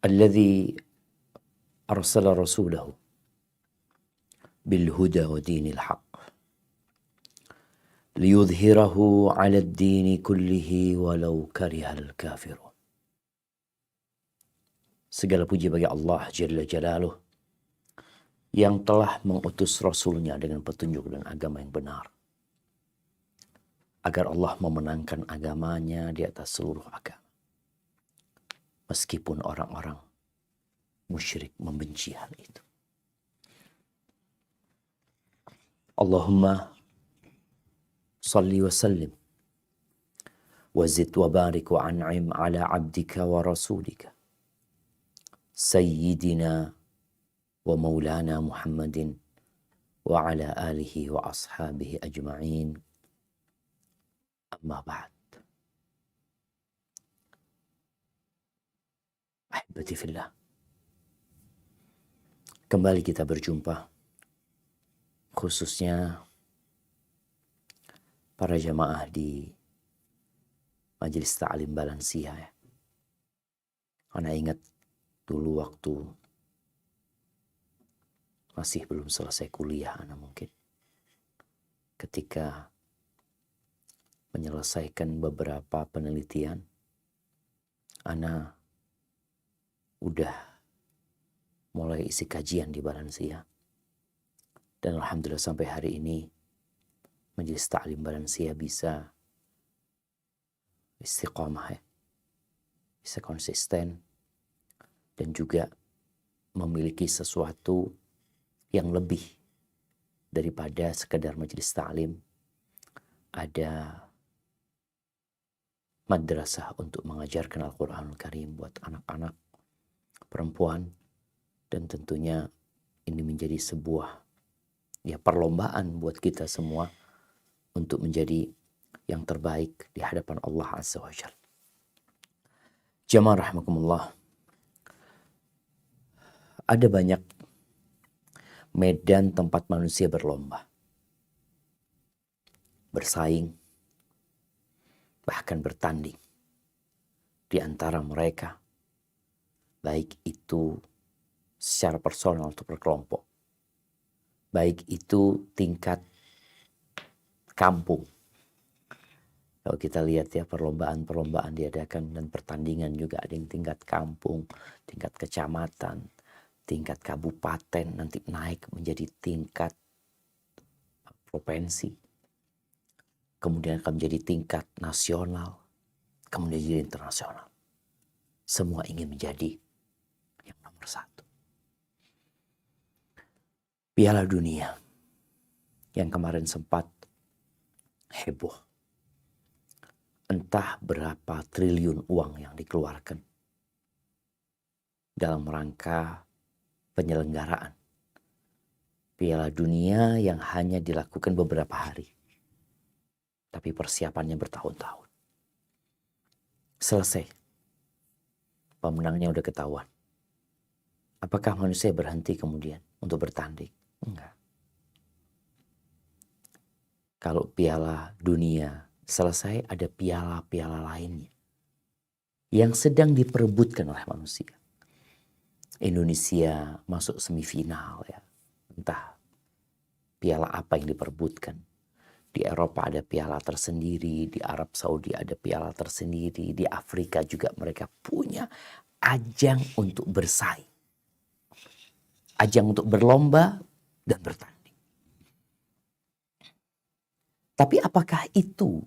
Alladzi arsala rasulahu bil huda wa dinil haq liyudhhirahu 'ala ad-dini kullihi walau karihal kafirun. Segala puji bagi Allah Jalla Jalaluh yang telah mengutus Rasulnya dengan petunjuk dan agama yang benar, agar Allah memenangkan agamanya di atas seluruh agama. Meskipun orang-orang musyrik membenci hal itu. Allahumma salli wa sallim wa zid wa barik wa an'im ala abdika wa rasulika sayyidina wa maulana Muhammadin wa ala alihi wa ashabihi ajma'in. Amma ba'd. Ahibati fillah, kembali kita berjumpa, khususnya para jamaah di Majelis Ta'lim Balansia ya. Karena ingat dulu waktu masih belum selesai kuliah, Ana mungkin ketika menyelesaikan beberapa penelitian, Ana udah mulai isi kajian di Balansia. Dan alhamdulillah sampai hari ini Majelis Ta'lim Balansia bisa istiqamah ya, bisa konsisten, dan juga memiliki sesuatu yang lebih daripada sekedar majelis ta'lim. Ada madrasah untuk mengajarkan Al-Quranul Karim buat anak-anak perempuan, dan tentunya ini menjadi sebuah perlombaan buat kita semua untuk menjadi yang terbaik di hadapan Allah Azza wa Jalla. Jamaah rahimakumullah, ada banyak medan tempat manusia berlomba, bersaing, bahkan bertanding di antara mereka, baik itu secara personal atau berkelompok, baik itu tingkat kampung. Kalau kita lihat ya, perlombaan diadakan dan pertandingan juga ada yang tingkat kampung, tingkat kecamatan, tingkat kabupaten, nanti naik menjadi tingkat provinsi, kemudian akan menjadi tingkat nasional, kemudian jadi internasional. Semua ingin menjadi yang nomor satu. Piala Dunia yang kemarin sempat heboh, entah berapa triliun uang yang dikeluarkan dalam rangka penyelenggaraan Piala Dunia yang hanya dilakukan beberapa hari, tapi persiapannya bertahun-tahun. Selesai, pemenangnya udah ketahuan. Apakah manusia berhenti kemudian untuk bertanding? Enggak. Kalau Piala Dunia selesai, ada piala-piala lainnya yang sedang diperebutkan oleh manusia. Indonesia masuk semifinal ya. Entah piala apa yang diperebutkan. Di Eropa ada piala tersendiri, di Arab Saudi ada piala tersendiri, di Afrika juga mereka punya ajang untuk bersaing. Ajang untuk berlomba dan bertanding. Tapi apakah itu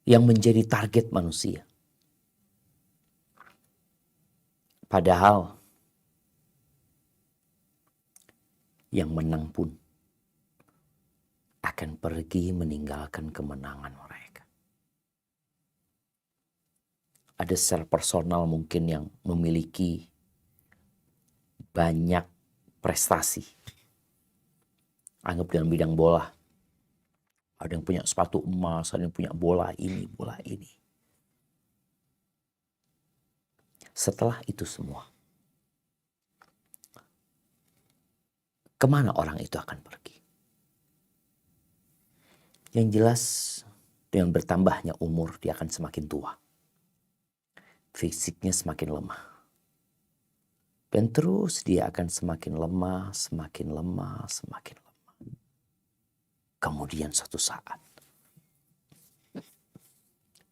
yang menjadi target manusia? Padahal yang menang pun akan pergi meninggalkan kemenangan mereka. Ada secara personal mungkin yang memiliki banyak prestasi. Anggap dengan bidang bola. Ada yang punya sepatu emas, ada yang punya bola ini, bola ini. Setelah itu semua, kemana orang itu akan pergi? Yang jelas dengan bertambahnya umur dia akan semakin tua. Fisiknya semakin lemah. Dan terus dia akan semakin lemah, semakin lemah, semakin lemah. Kemudian suatu saat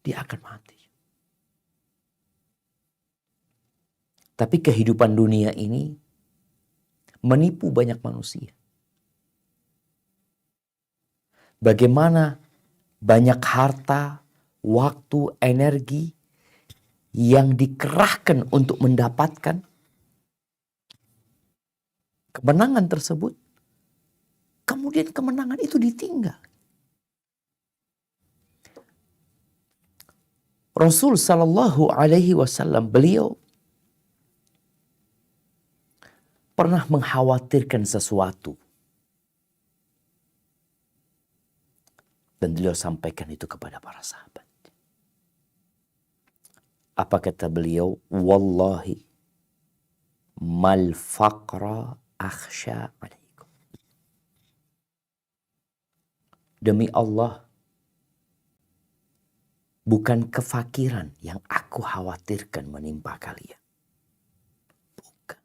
dia akan mati. Tapi kehidupan dunia ini menipu banyak manusia. Bagaimana banyak harta, waktu, energi yang dikerahkan untuk mendapatkan kemenangan tersebut, kemudian kemenangan itu ditinggal. Rasul Sallallahu Alaihi Wasallam, beliau pernah mengkhawatirkan sesuatu. Dan beliau sampaikan itu kepada para sahabat. Apa kata beliau? Wallahi mal faqra akhsha alaikum. Demi Allah, bukan kefakiran yang aku khawatirkan menimpa kalian. Bukan.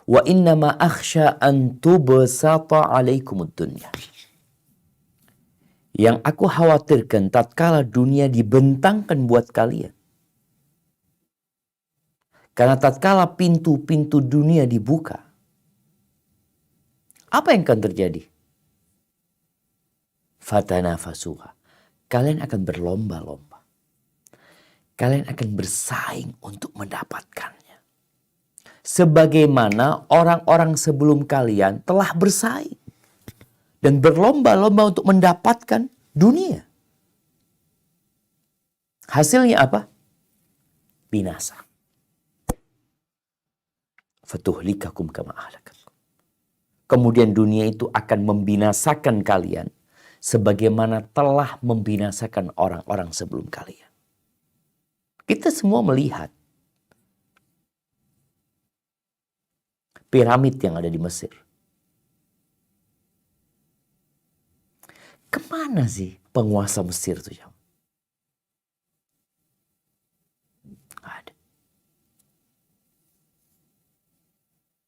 Wa innama akhsha an tubsata alaikumud dunya. Yang aku khawatirkan tatkala dunia dibentangkan buat kalian. Karena tatkala pintu-pintu dunia dibuka, apa yang akan terjadi? Fatanafasuha. Kalian akan berlomba-lomba. Kalian akan bersaing untuk mendapatkannya. Sebagaimana orang-orang sebelum kalian telah bersaing dan berlomba-lomba untuk mendapatkan dunia. Hasilnya apa? Binasa. Fatuhlikakum kama ahlakakum. Kemudian dunia itu akan membinasakan kalian sebagaimana telah membinasakan orang-orang sebelum kalian. Kita semua melihat piramid yang ada di Mesir. Kemana sih penguasa Mesir itu? Ada.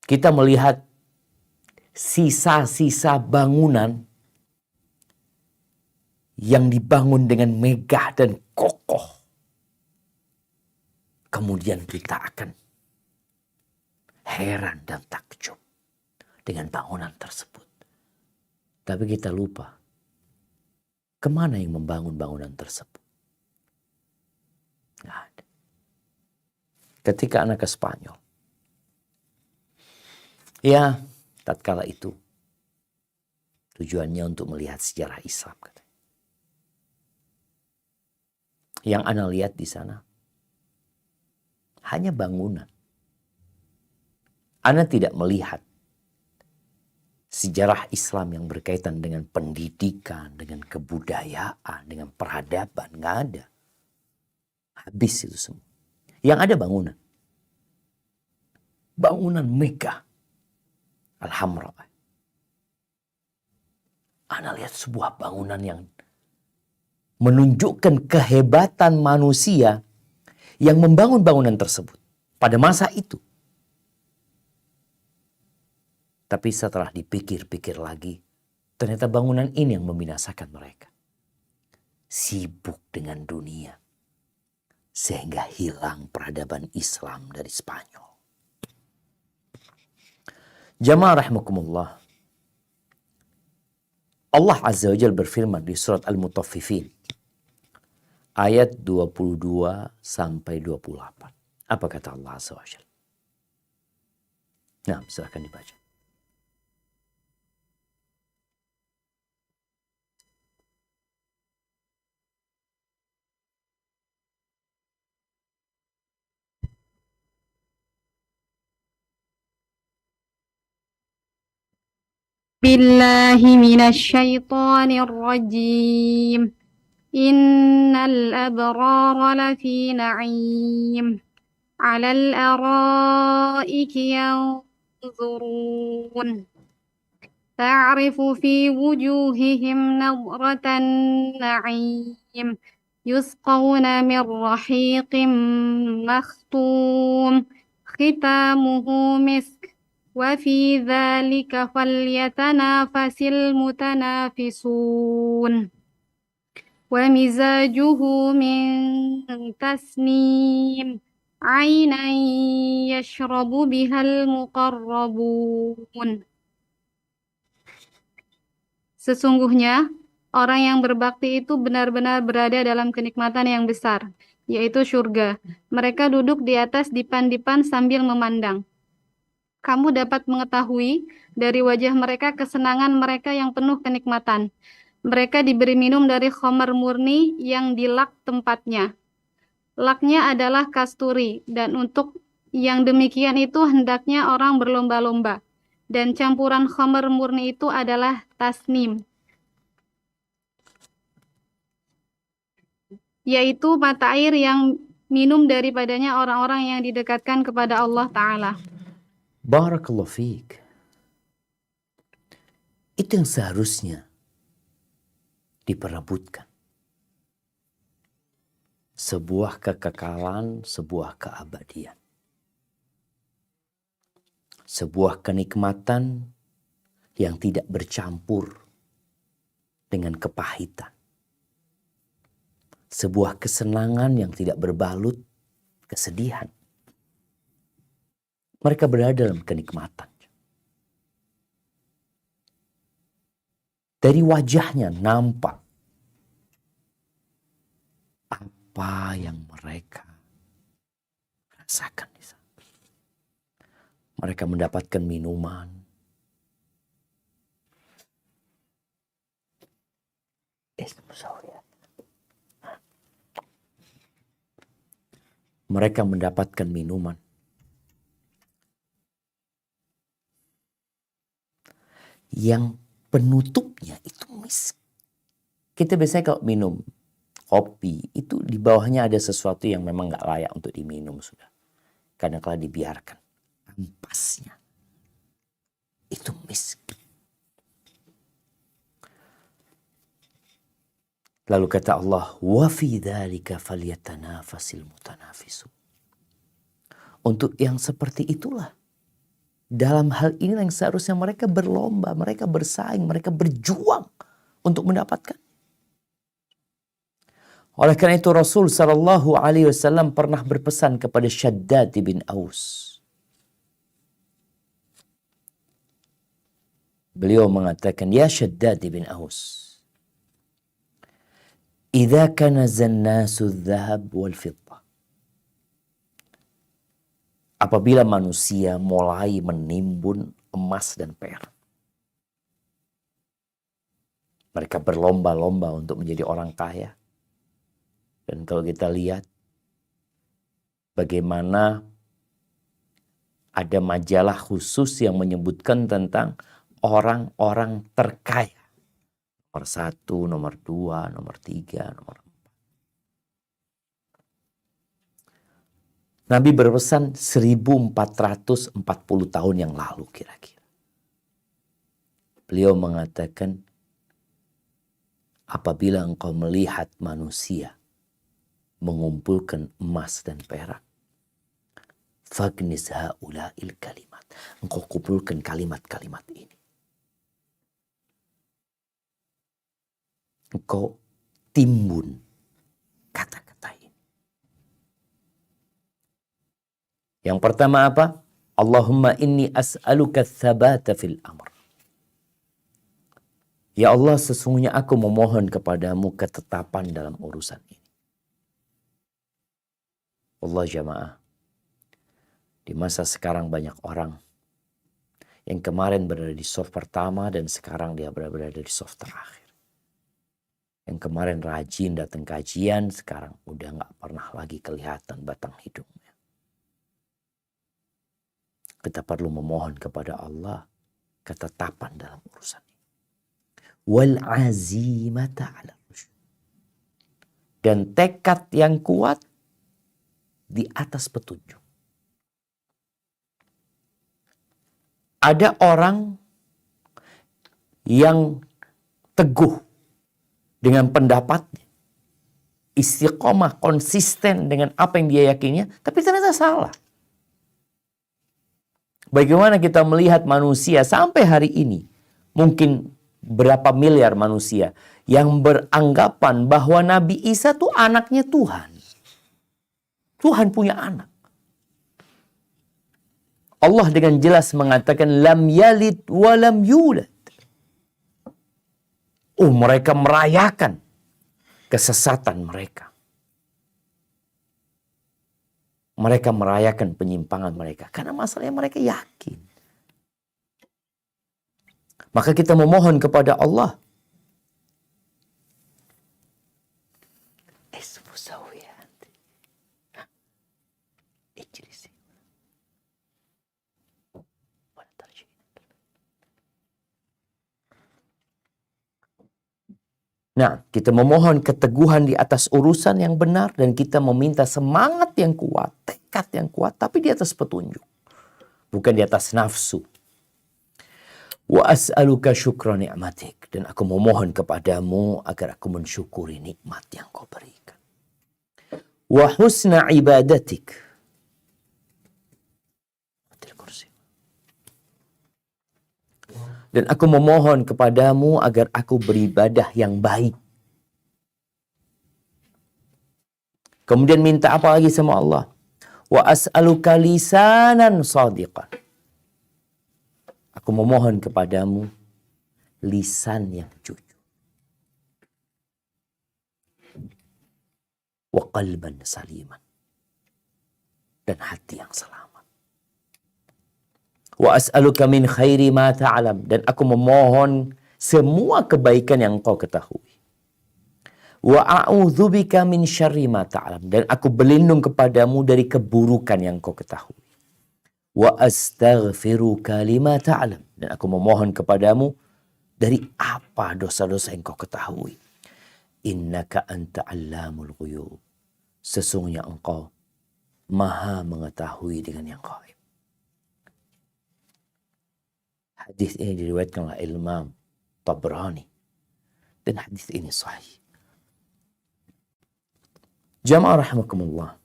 Kita melihat sisa-sisa bangunan yang dibangun dengan megah dan kokoh. Kemudian kita akan heran dan takjub dengan bangunan tersebut. Tapi kita lupa, kemana yang membangun bangunan tersebut? Nggak ada. Ketika anak ke Spanyol, ya tatkala itu tujuannya untuk melihat sejarah Islam. Yang Ana lihat di sana hanya bangunan. Ana tidak melihat sejarah Islam yang berkaitan dengan pendidikan, dengan kebudayaan, dengan peradaban. Nggak ada. Habis itu semua. Yang ada bangunan. Bangunan megah. Alhamdulillah. Ana lihat sebuah bangunan yang menunjukkan kehebatan manusia yang membangun bangunan tersebut pada masa itu. Tapi setelah dipikir-pikir lagi, ternyata bangunan ini yang membinasakan mereka. Sibuk dengan dunia, sehingga hilang peradaban Islam dari Spanyol. Jamaah rahimakumullah. Allah Azza wa Jalla berfirman di surat Al-Mutaffifin ayat 22 sampai 28. Apa kata Allah Azza wa Jalla? Nah, silahkan dibaca. بالله من الشيطان الرجيم إن الأبرار لفي نعيم على الأرائك ينظرون تعرف في وجوههم نضرة النعيم يسقون من رحيق مختوم khitamuhu misk wa fi dzalika falyatanafasil mutanafisun wa mizajuhu min tasnim ainan yashrabu bihal muqarrabun. Sesungguhnya orang yang berbakti itu benar-benar berada dalam kenikmatan yang besar, yaitu surga. Mereka duduk di atas dipan-dipan sambil memandang. Kamu dapat mengetahui dari wajah mereka kesenangan mereka yang penuh kenikmatan. Mereka diberi minum dari khamar murni yang dilak tempatnya. Laknya adalah kasturi, dan untuk yang demikian itu hendaknya orang berlomba-lomba. Dan campuran khamar murni itu adalah tasnim, yaitu mata air yang minum daripadanya orang-orang yang didekatkan kepada Allah Ta'ala. Barakallahu fiik. Itu yang seharusnya diperebutkan. Sebuah kekekalan, sebuah keabadian. Sebuah kenikmatan yang tidak bercampur dengan kepahitan. Sebuah kesenangan yang tidak berbalut kesedihan. Mereka berada dalam kenikmatan. Dari wajahnya nampak apa yang mereka rasakan di sana. Mereka mendapatkan minuman. Mereka mendapatkan minuman yang penutupnya itu misk. Kita biasanya kalau minum kopi itu di bawahnya ada sesuatu yang memang gak layak untuk diminum sudah. Karena kalau dibiarkan, ampasnya itu misk. Lalu kata Allah, wa fi dzalika falyatanafasil mutanafisun. Untuk yang seperti itulah, dalam hal ini yang seharusnya mereka berlomba, mereka bersaing, mereka berjuang untuk mendapatkan. Oleh karena itu Rasul sallallahu alaihi wasallam pernah berpesan kepada Shaddad bin Aus. Beliau mengatakan, ya Shaddad bin Aus, idza kanaza an-nasu adh-dhahab wal fiddah. Apabila manusia mulai menimbun emas dan perak, mereka berlomba-lomba untuk menjadi orang kaya. Dan kalau kita lihat bagaimana ada majalah khusus yang menyebutkan tentang orang-orang terkaya. Nomor 1, nomor 2, nomor 3, nomor 4. Nabi berpesan 1440 tahun yang lalu kira-kira. Beliau mengatakan, apabila engkau melihat manusia mengumpulkan emas dan perak, fagnis haula'il kalimat. Engkau kumpulkan kalimat-kalimat ini. Engkau timbun kata-kata ini. Yang pertama apa? Allahumma inni as'aluka tsabata fil amr. Ya Allah, sesungguhnya aku memohon kepadamu ketetapan dalam urusan ini. Allah jamaah, di masa sekarang banyak orang yang kemarin berada di soft pertama dan sekarang dia berada di soft terakhir. Yang kemarin rajin datang kajian, sekarang udah gak pernah lagi kelihatan batang hidungnya. Kita perlu memohon kepada Allah ketetapan dalam urusan ini. Wal azimata ala rusyd. Dan tekad yang kuat di atas petunjuk. Ada orang yang teguh dengan pendapatnya, istiqomah, konsisten dengan apa yang dia yakininya, tapi ternyata salah. Bagaimana kita melihat manusia sampai hari ini, mungkin berapa miliar manusia yang beranggapan bahwa Nabi Isa tuh anaknya Tuhan. Tuhan punya anak. Allah dengan jelas mengatakan lam yalid wa lam yulad. Mereka merayakan kesesatan mereka. Mereka merayakan penyimpangan mereka. Karena masalahnya mereka yakin. Maka kita memohon kepada Allah. Nah, kita memohon keteguhan di atas urusan yang benar dan kita meminta semangat yang kuat, tekad yang kuat, tapi di atas petunjuk. Bukan di atas nafsu. Wa as'aluka syukra ni'matik. Dan aku memohon kepadamu agar aku mensyukuri nikmat yang kau berikan. Wa husna ibadatik. Dan aku memohon kepadamu agar aku beribadah yang baik. Kemudian minta apa lagi sama Allah? Wa as'aluka lisanan shadiqan. Aku memohon kepadamu lisan yang jujur. Wa qalban saliman. Dan hati yang selamat. Wa as'aluka min khairi ma ta'lam. Dan aku memohon semua kebaikan yang kau ketahui. Wa a'udzubika min syarri ma ta'lam. Dan aku berlindung kepadamu dari keburukan yang kau ketahui. Wa astaghfiruka lima ta'lam. Dan aku memohon kepadamu dari apa dosa-dosa yang kau ketahui. Innaka anta 'allamul ghuyub. Sesungguhnya engkau maha mengetahui dengan yang gaib. Hadis ini diriwayatkan oleh Imam Tabrani. Dan hadis ini sahih. Jamaah rahimakumullah.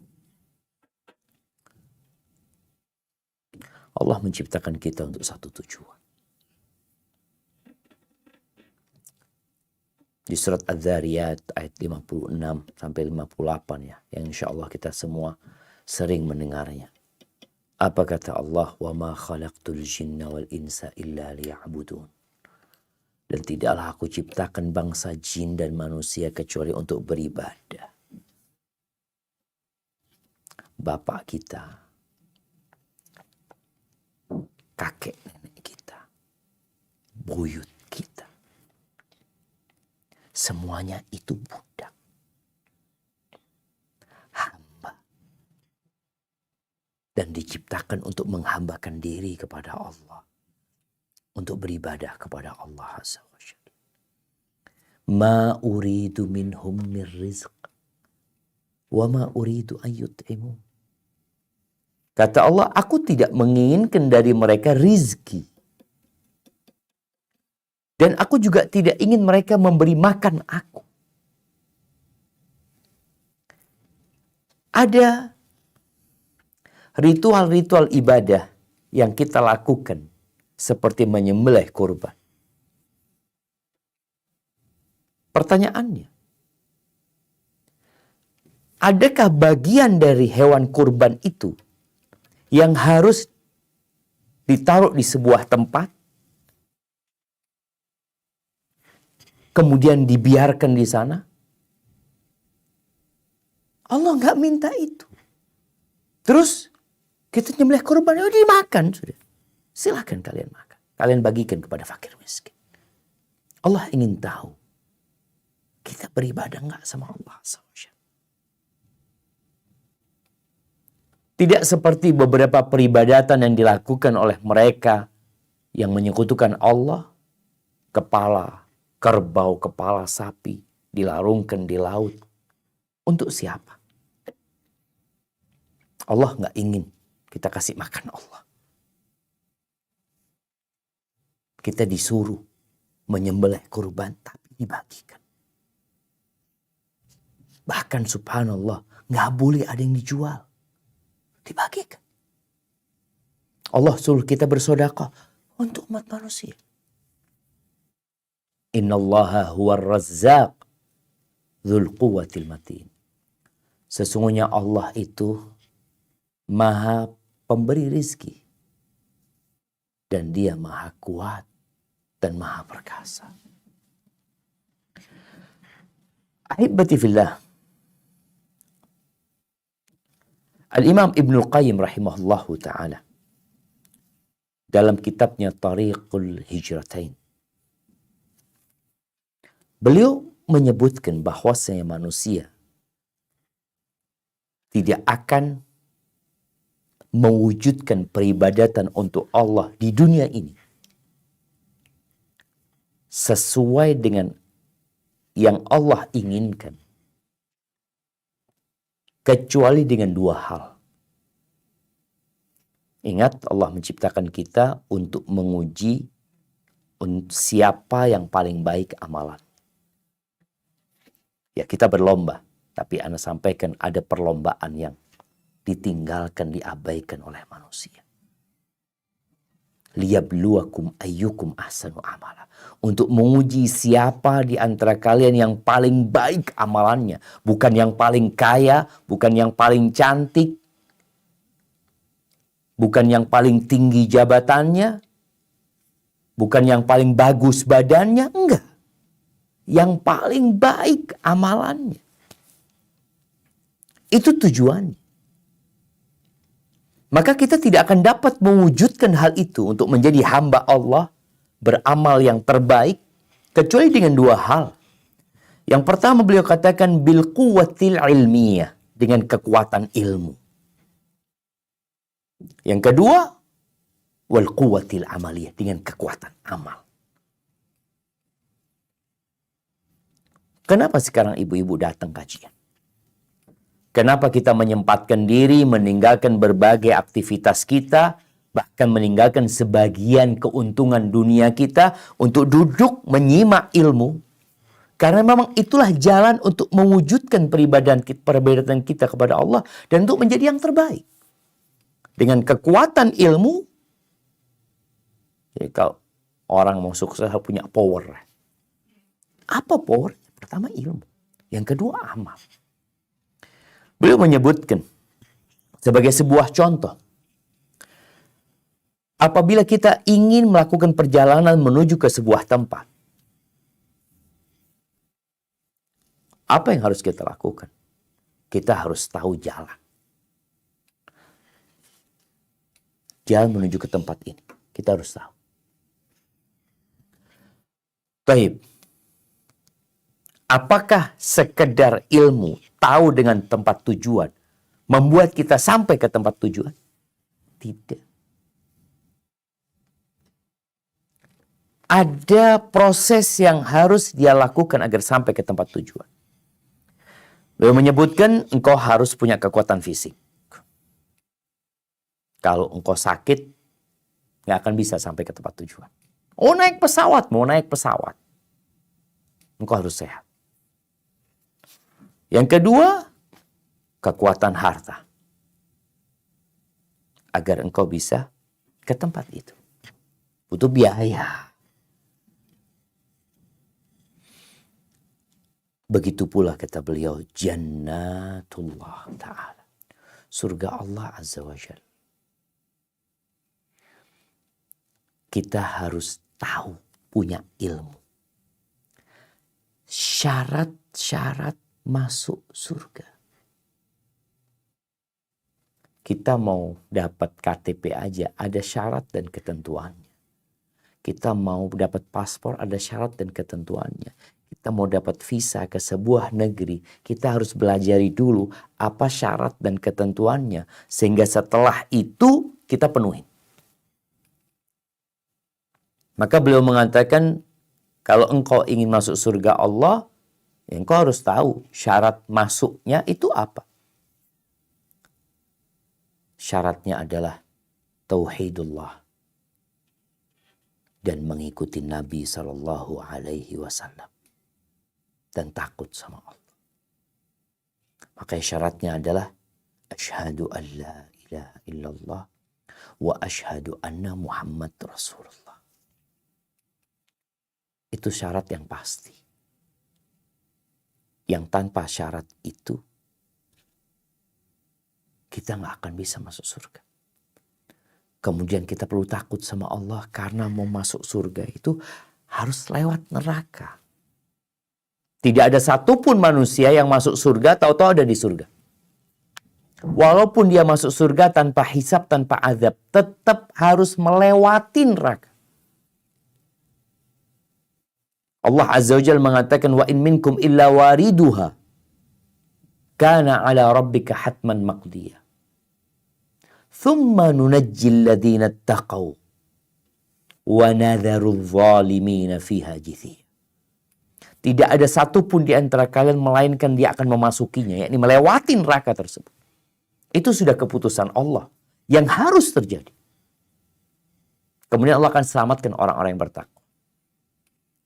Allah menciptakan kita untuk satu tujuan. Di surat Az-Zariyat ayat 56 sampai 58 ya. Yang insya Allah kita semua sering mendengarnya. Apa kata Allah? Wa ma khalaqtul jinna wal insa illa liya'budun. Dan tidaklah aku ciptakan bangsa jin dan manusia kecuali untuk beribadah. Bapak kita, kakek nenek kita, buyut kita. Semuanya itu budak. Hamba. Dan diciptakan untuk menghambakan diri kepada Allah. Untuk beribadah kepada Allah Azza wa Jalla. Ma uridu minhum min rizq. Wa ma uridu an yut'imun. Kata Allah, aku tidak menginginkan dari mereka rizki. Dan aku juga tidak ingin mereka memberi makan aku. Ada ritual-ritual ibadah yang kita lakukan. Seperti menyembelih kurban. Pertanyaannya, adakah bagian dari hewan kurban itu yang harus ditaruh di sebuah tempat, kemudian dibiarkan di sana? Allah nggak minta itu. Terus kita nyembelih kurban, ya dimakan sudah. Silakan kalian makan. Kalian bagikan kepada fakir miskin. Allah ingin tahu kita beribadah nggak sama Allah SWT. Tidak seperti beberapa peribadatan yang dilakukan oleh mereka yang menyekutukan Allah, kepala kerbau, kepala sapi dilarungkan di laut. Untuk siapa? Allah nggak ingin kita kasih makan Allah. Kita disuruh menyembelih kurban tapi dibagikan. Bahkan subhanallah nggak boleh ada yang dijual. Dibagikan. Allah suruh kita bersedekah untuk umat manusia. Innallaha huwar razzaq dzul quwwatil matin. Sesungguhnya Allah itu maha pemberi rizki. Dan dia maha kuat dan maha perkasa. Ahibati fillah. Al-Imam Ibnul Qayyim rahimahullahu ta'ala dalam kitabnya Tariqul Hijratain, beliau menyebutkan bahwasanya manusia tidak akan mewujudkan peribadatan untuk Allah di dunia ini sesuai dengan yang Allah inginkan kecuali dengan dua hal. Ingat, Allah menciptakan kita untuk menguji siapa yang paling baik amalan. Ya, kita berlomba, tapi Anda sampaikan ada perlombaan yang ditinggalkan, diabaikan oleh manusia. Liyabluwakum ayyukum ahsanu amala. Untuk menguji siapa di antara kalian yang paling baik amalannya. Bukan yang paling kaya, bukan yang paling cantik, bukan yang paling tinggi jabatannya, bukan yang paling bagus badannya, enggak. Yang paling baik amalannya. Itu tujuannya. Maka kita tidak akan dapat mewujudkan hal itu untuk menjadi hamba Allah, beramal yang terbaik, kecuali dengan dua hal. Yang pertama beliau katakan bil quwwatil ilmiyah, dengan kekuatan ilmu. Yang kedua, wal quwwatil amaliyah, dengan kekuatan amal. Kenapa sekarang ibu-ibu datang kajian? Kenapa kita menyempatkan diri, meninggalkan berbagai aktivitas kita, bahkan meninggalkan sebagian keuntungan dunia kita untuk duduk menyimak ilmu? Karena memang itulah jalan untuk mewujudkan peribadatan kita kepada Allah dan untuk menjadi yang terbaik. Dengan kekuatan ilmu, jadi kalau orang mau sukses punya power. Apa power? Pertama ilmu. Yang kedua amal. Beliau menyebutkan sebagai sebuah contoh. Apabila kita ingin melakukan perjalanan menuju ke sebuah tempat, apa yang harus kita lakukan? Kita harus tahu jalan. Jalan menuju ke tempat ini. Kita harus tahu. Baik. Apakah sekedar ilmu, tahu dengan tempat tujuan, membuat kita sampai ke tempat tujuan? Tidak. Ada proses yang harus dia lakukan agar sampai ke tempat tujuan. Beliau menyebutkan engkau harus punya kekuatan fisik. Kalau engkau sakit, nggak akan bisa sampai ke tempat tujuan. Oh, naik pesawat, mau naik pesawat. Engkau harus sehat. Yang kedua, kekuatan harta. Agar engkau bisa ke tempat itu. Butuh biaya. Begitu pula kata beliau, Jannatullah Ta'ala. Surga Allah Azza wa Jalla. Kita harus tahu, punya ilmu. Syarat-syarat masuk surga. Kita mau dapat KTP aja, ada syarat dan ketentuannya. Kita mau dapat paspor, ada syarat dan ketentuannya. Kita mau dapat visa ke sebuah negeri, kita harus belajari dulu apa syarat dan ketentuannya. Sehingga setelah itu kita penuhi. Maka beliau mengatakan, kalau engkau ingin masuk surga Allah, engkau harus tahu syarat masuknya itu apa. Syaratnya adalah tauhidullah dan mengikuti Nabi Sallallahu Alaihi Wasallam dan takut sama Allah. Maka syaratnya adalah asyhadu an la ilaha illallah wa asyhadu anna Muhammad Rasulullah. Itu syarat yang pasti. Yang tanpa syarat itu kita nggak akan bisa masuk surga. Kemudian kita perlu takut sama Allah karena mau masuk surga itu harus lewat neraka. Tidak ada satupun manusia yang masuk surga tahu-tahu ada di surga. Walaupun dia masuk surga tanpa hisab, tanpa azab, tetap harus melewati neraka. Allah Azza wa Jalla mengatakan wa in minkum illa wariduha kana ala rabbika hatman maqdiya. Thumma nunajjil ladzina taqaw wa nadharu zalimina fiha jithiya. Tidak ada satupun di antara kalian melainkan dia akan memasukinya, yakni melewati neraka tersebut. Itu sudah keputusan Allah yang harus terjadi. Kemudian Allah akan selamatkan orang-orang yang bertakwa.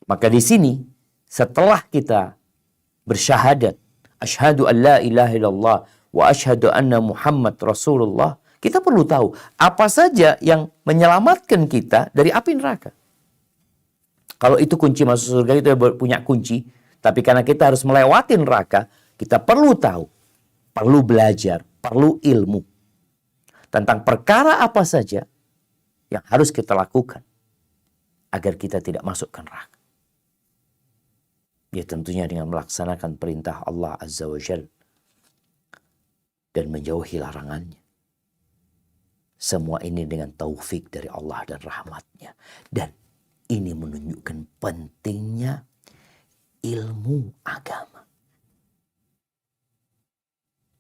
Maka di sini setelah kita bersyahadat asyhadu an la ilaha illallah wa asyhadu anna Muhammad Rasulullah, kita perlu tahu apa saja yang menyelamatkan kita dari api neraka. Kalau itu kunci masuk surga, itu punya kunci. Tapi karena kita harus melewati neraka, kita perlu tahu, perlu belajar, perlu ilmu tentang perkara apa saja yang harus kita lakukan agar kita tidak masuk ke neraka. Ya tentunya dengan melaksanakan perintah Allah Azza wa Jalla dan menjauhi larangannya. Semua ini dengan taufik dari Allah dan rahmatnya. Dan ini menunjukkan pentingnya ilmu agama.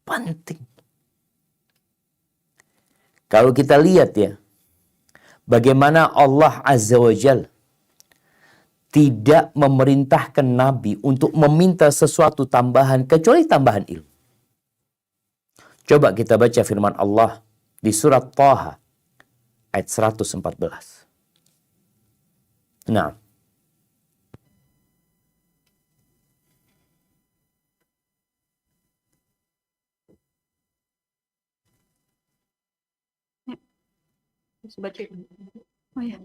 Penting. Kalau kita lihat ya, bagaimana Allah Azza wa Jalla tidak memerintahkan Nabi untuk meminta sesuatu tambahan kecuali tambahan ilmu. Coba kita baca firman Allah di surat Thaha ayat 114. Nah, Oh ya.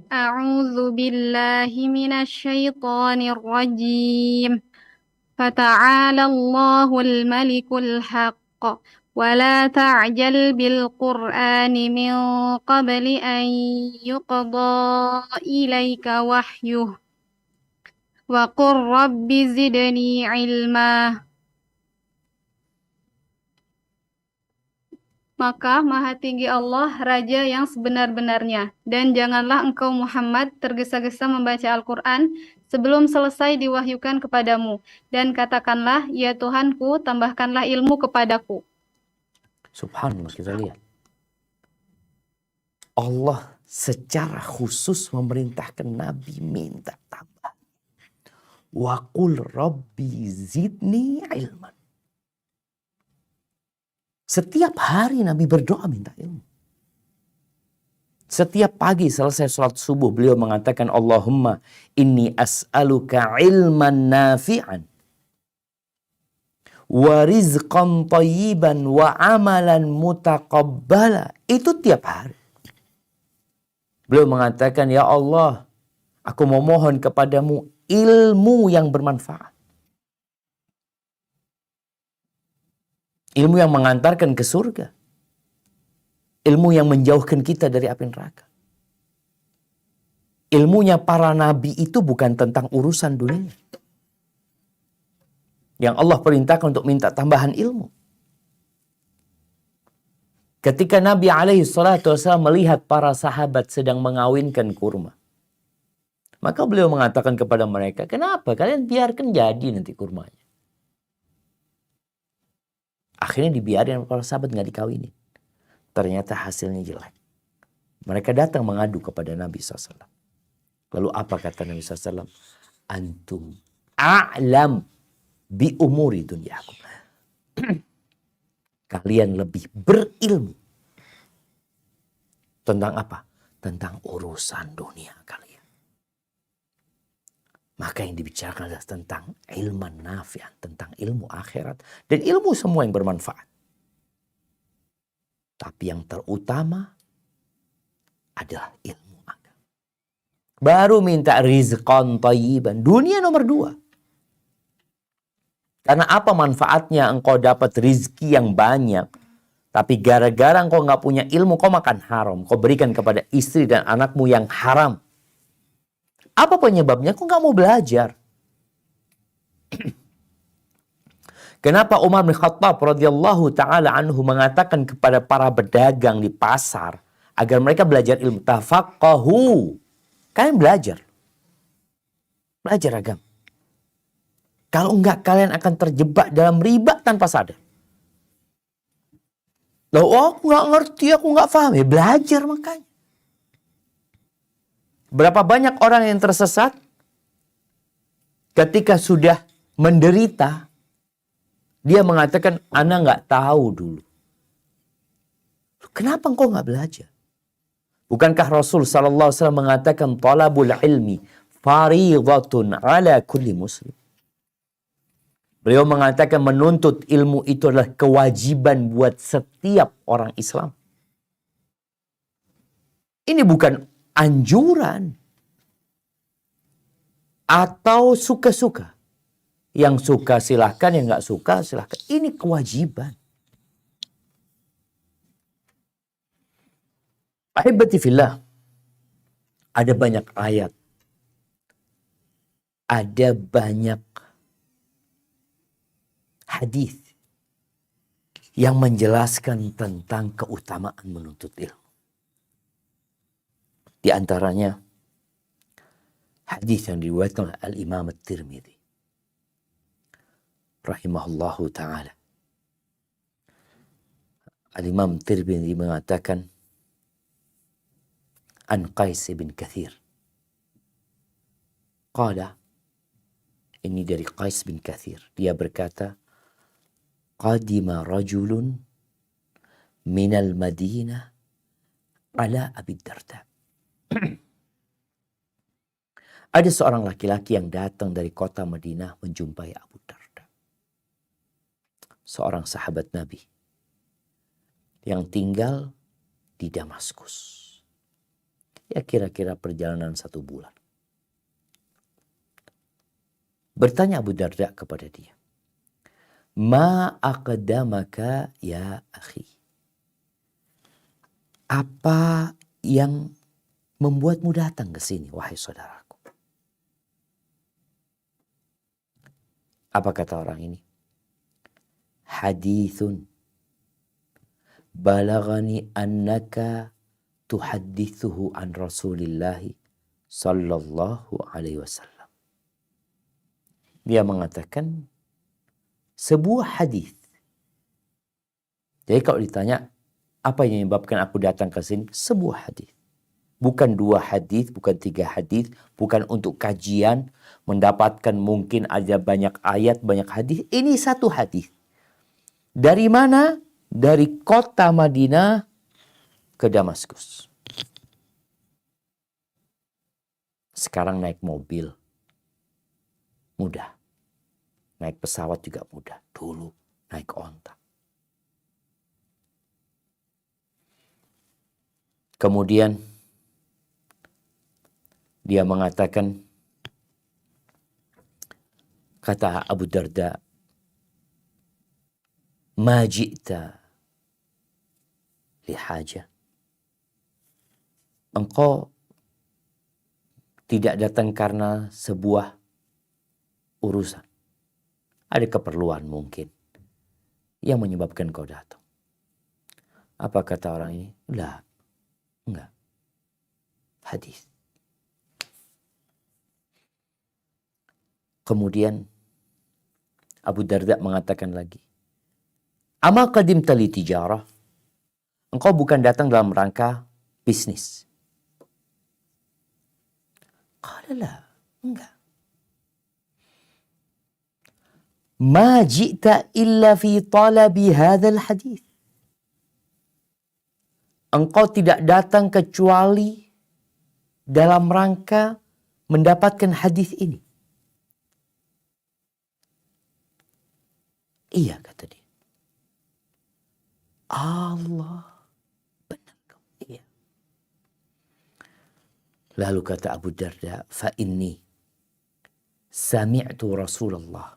A'udzu billahi minasyaitonir rajim. Fata'ala Allahul malikul haqq. ولا تعجل بالقرآن من قبل أن يقضى إليك وحيه وقل رب زدني علما. Maka Maha Tinggi Allah Raja yang sebenar-benarnya, dan janganlah engkau Muhammad tergesa-gesa membaca Al-Quran sebelum selesai diwahyukan kepadamu, dan katakanlah, ya Tuhanku, tambahkanlah ilmu kepadaku. Subhanallah, kita lihat. Allah secara khusus memerintahkan Nabi minta tambah. Wa qul rabbi zidni ilman. Setiap hari Nabi berdoa minta ilmu. Setiap pagi selesai sholat subuh beliau mengatakan Allahumma inni as'aluka ilman nafi'an wa rizqan thayyiban wa amalan mutaqabbala. Itu tiap hari. Beliau mengatakan, ya Allah, aku memohon kepadamu ilmu yang bermanfaat. Ilmu yang mengantarkan ke surga. Ilmu yang menjauhkan kita dari api neraka. Ilmunya para nabi itu bukan tentang urusan dunia. Yang Allah perintahkan untuk minta tambahan ilmu. Ketika Nabi SAW melihat para sahabat sedang mengawinkan kurma. Maka beliau mengatakan kepada mereka, kenapa kalian biarkan jadi nanti kurmanya. Akhirnya dibiarin para sahabat nggak dikawinin. Ternyata hasilnya jelek. Mereka datang mengadu kepada Nabi SAW. Lalu apa kata Nabi SAW? Antum a'lam bi umuri dunyakum. Kalian lebih berilmu. Tentang apa? Tentang urusan dunia kalian. Maka yang dibicarakan adalah tentang ilman nafi'an, tentang ilmu akhirat dan ilmu semua yang bermanfaat. Tapi yang terutama adalah ilmu agama. Baru minta rizqan thayyiban. Dunia nomor 2. Karena apa manfaatnya engkau dapat rizki yang banyak, tapi gara-gara engkau nggak punya ilmu, kau makan haram. Kau berikan kepada istri dan anakmu yang haram. Apa penyebabnya? Kau nggak mau belajar. Kenapa Umar bin Khattab radhiyallahu taala anhu mengatakan kepada para pedagang di pasar agar mereka belajar ilmu? Tafaqahu. Kalian belajar. Belajar agama. Kalau enggak, kalian akan terjebak dalam riba tanpa sadar. Loh, aku nggak ngerti, aku nggak paham. Ya belajar makanya. Berapa banyak orang yang tersesat ketika sudah menderita, dia mengatakan, ana nggak tahu dulu. Kenapa engkau nggak belajar? Bukankah Rasul sallallahu alaihi wasallam mengatakan talabul ilmi fariidhatun ala kulli muslim. Beliau mengatakan menuntut ilmu itu adalah kewajiban buat setiap orang Islam. Ini bukan anjuran atau suka-suka. Yang suka silahkan, yang nggak suka silahkan. Ini kewajiban. Ahibati fillah, ada banyak ayat, ada banyak hadis yang menjelaskan tentang keutamaan menuntut ilmu. Di antaranya hadis yang diriwayatkan oleh Al-Imam At-Tirmidzi rahimahullahu ta'ala. Al-Imam Tirmidzi mengatakan an Qais bin Kathir. Qala, ini dari Qais bin Kathir. Dia berkata, qadima rajulun minal Madinah ala Abi Darda. Ada seorang laki-laki yang datang dari kota Madinah menjumpai Abu Darda. Seorang sahabat Nabi yang tinggal di Damaskus. Ya kira-kira perjalanan 1 bulan. Bertanya Abu Darda kepada dia, ma aqdamaka ya akhi? Apa yang membuatmu datang ke sini, wahai saudaraku? Apa kata orang ini? Hadithun balagani annaka tuhaddithuhu an Rasulillahi sallallahu alaihi wasallam. Dia mengatakan sebuah hadis. Jadi kalau ditanya apa yang menyebabkan aku datang ke sini? Sebuah hadis. Bukan 2 hadis, bukan 3 hadis, bukan untuk kajian, mendapatkan mungkin ada banyak ayat, banyak hadis. Ini 1 hadis. Dari mana? Dari kota Madinah ke Damaskus. Sekarang naik mobil mudah. Naik pesawat juga mudah. Dulu naik onta. Kemudian dia mengatakan, kata Abu Darda, ma ji'ta li haja. Engkau tidak datang karena sebuah urusan. Ada keperluan mungkin yang menyebabkan kau datang. Apa kata orang ini? La, enggak. Hadis. Kemudian Abu Darda mengatakan lagi, ama qadimta li tijarah? Engkau bukan datang dalam rangka bisnis. Qala la, enggak. Ma ji'ta illa fi talabi hadzal hadis. Engkau tidak datang kecuali dalam rangka mendapatkan hadis ini. Iya, kata dia. Allah, benar kau. Iya. Lalu kata Abu Darda, fa inni sami'tu Rasulullah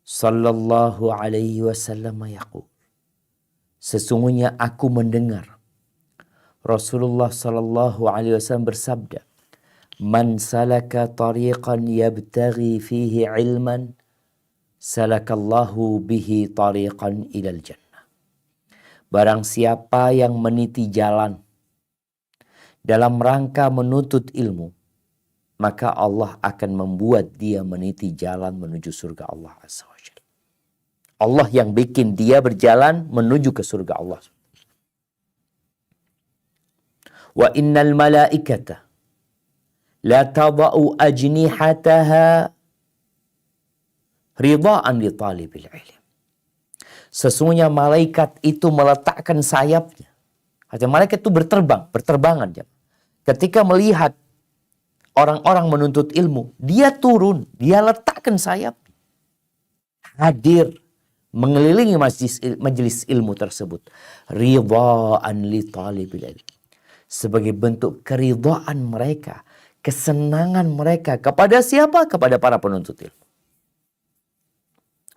sallallahu alaihi wasallam yaqul. Sesungguhnya aku mendengar Rasulullah sallallahu alaihi wasallam bersabda, "Man salaka tariqan yabtaghi fihi ilman, salakallahu bihi tariqan ilal jannah." Barang siapa yang meniti jalan dalam rangka menuntut ilmu, maka Allah akan membuat dia meniti jalan menuju surga Allah Azza wa Jalla. Allah yang bikin dia berjalan menuju ke surga Allah. Wa innal malaikata la tada'u ajnihataha ridhaan li talibil ilm. Sesungguhnya malaikat itu meletakkan sayapnya. Artinya malaikat itu berterbangan. Ketika melihat orang-orang menuntut ilmu, dia turun, dia letakkan sayap. Hadir, mengelilingi majelis ilmu tersebut. Ridhaan li talibil ilm. Sebagai bentuk keridhaan mereka, kesenangan mereka kepada siapa? Kepada para penuntut ilmu.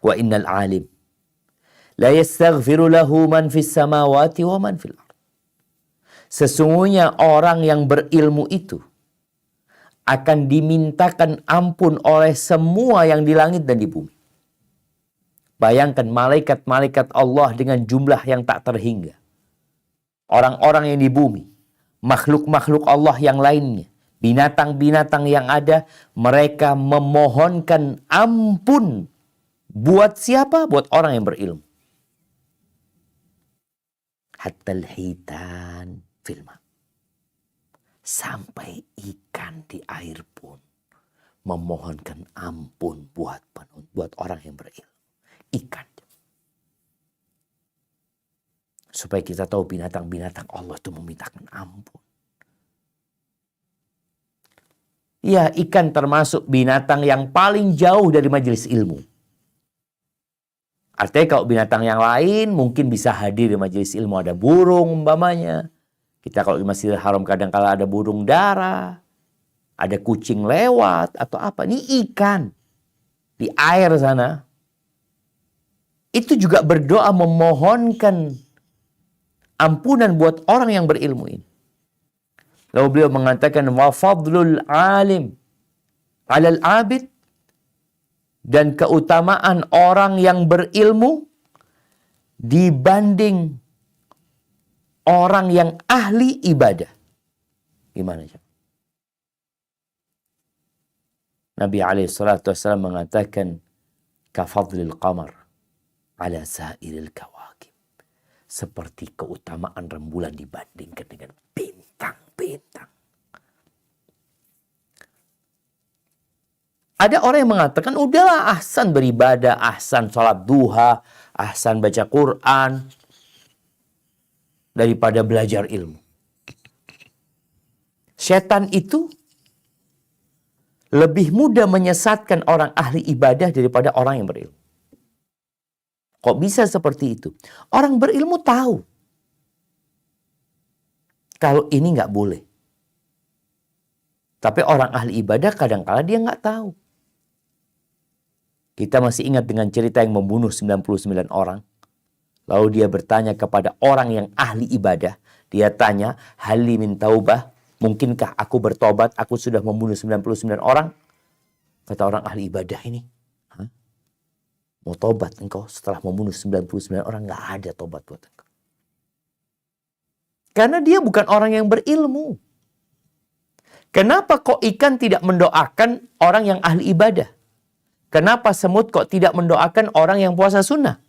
Wa innal alim la yastaghfiru lahu man fis samawati wa man fil ard. Sesungguhnya orang yang berilmu itu akan dimintakan ampun oleh semua yang di langit dan di bumi. Bayangkan malaikat-malaikat Allah dengan jumlah yang tak terhingga. Orang-orang yang di bumi, makhluk-makhluk Allah yang lainnya, binatang-binatang yang ada, mereka memohonkan ampun. Buat siapa? Buat orang yang berilmu. Hatta al-hitan fil ma. Sampai ikan di air pun memohonkan ampun buat orang yang berilmu. Ikan. Supaya kita tahu binatang-binatang Allah itu memintakan ampun. Ya, ikan termasuk binatang yang paling jauh dari majelis ilmu. Artinya kalau binatang yang lain mungkin bisa hadir di majelis ilmu. Ada burung umpamanya. Kita kalau di Masjidil Haram kadang-kala ada burung dara. Ada kucing lewat atau apa. Ini ikan. Di air sana. Itu juga berdoa memohonkan ampunan buat orang yang berilmu ini. Lalu beliau mengatakan, wa fadlul alim alal abid. Dan keutamaan orang yang berilmu dibanding orang yang ahli ibadah. Gimana? Nabi SAW mengatakan, kafadlil qamar ala sa'iril kawakib. Seperti keutamaan rembulan dibandingkan dengan bintang-bintang. Ada orang yang mengatakan, udahlah ahsan beribadah, ahsan sholat duha, ahsan baca Quran, daripada belajar ilmu. Setan itu lebih mudah menyesatkan orang ahli ibadah daripada orang yang berilmu. Kok bisa seperti itu? Orang berilmu tahu kalau ini nggak boleh. Tapi orang ahli ibadah kadang-kala dia nggak tahu. Kita masih ingat dengan cerita yang membunuh 99 orang. Lalu dia bertanya kepada orang yang ahli ibadah. Dia tanya, hali min taubah, mungkinkah aku bertobat? Aku sudah membunuh 99 orang. Kata orang ahli ibadah ini, hah? Mau tobat engkau setelah membunuh 99 orang? Nggak ada tobat buat engkau. Karena dia bukan orang yang berilmu. Kenapa kok ikan tidak mendoakan orang yang ahli ibadah? Kenapa semut kok tidak mendoakan orang yang puasa sunnah?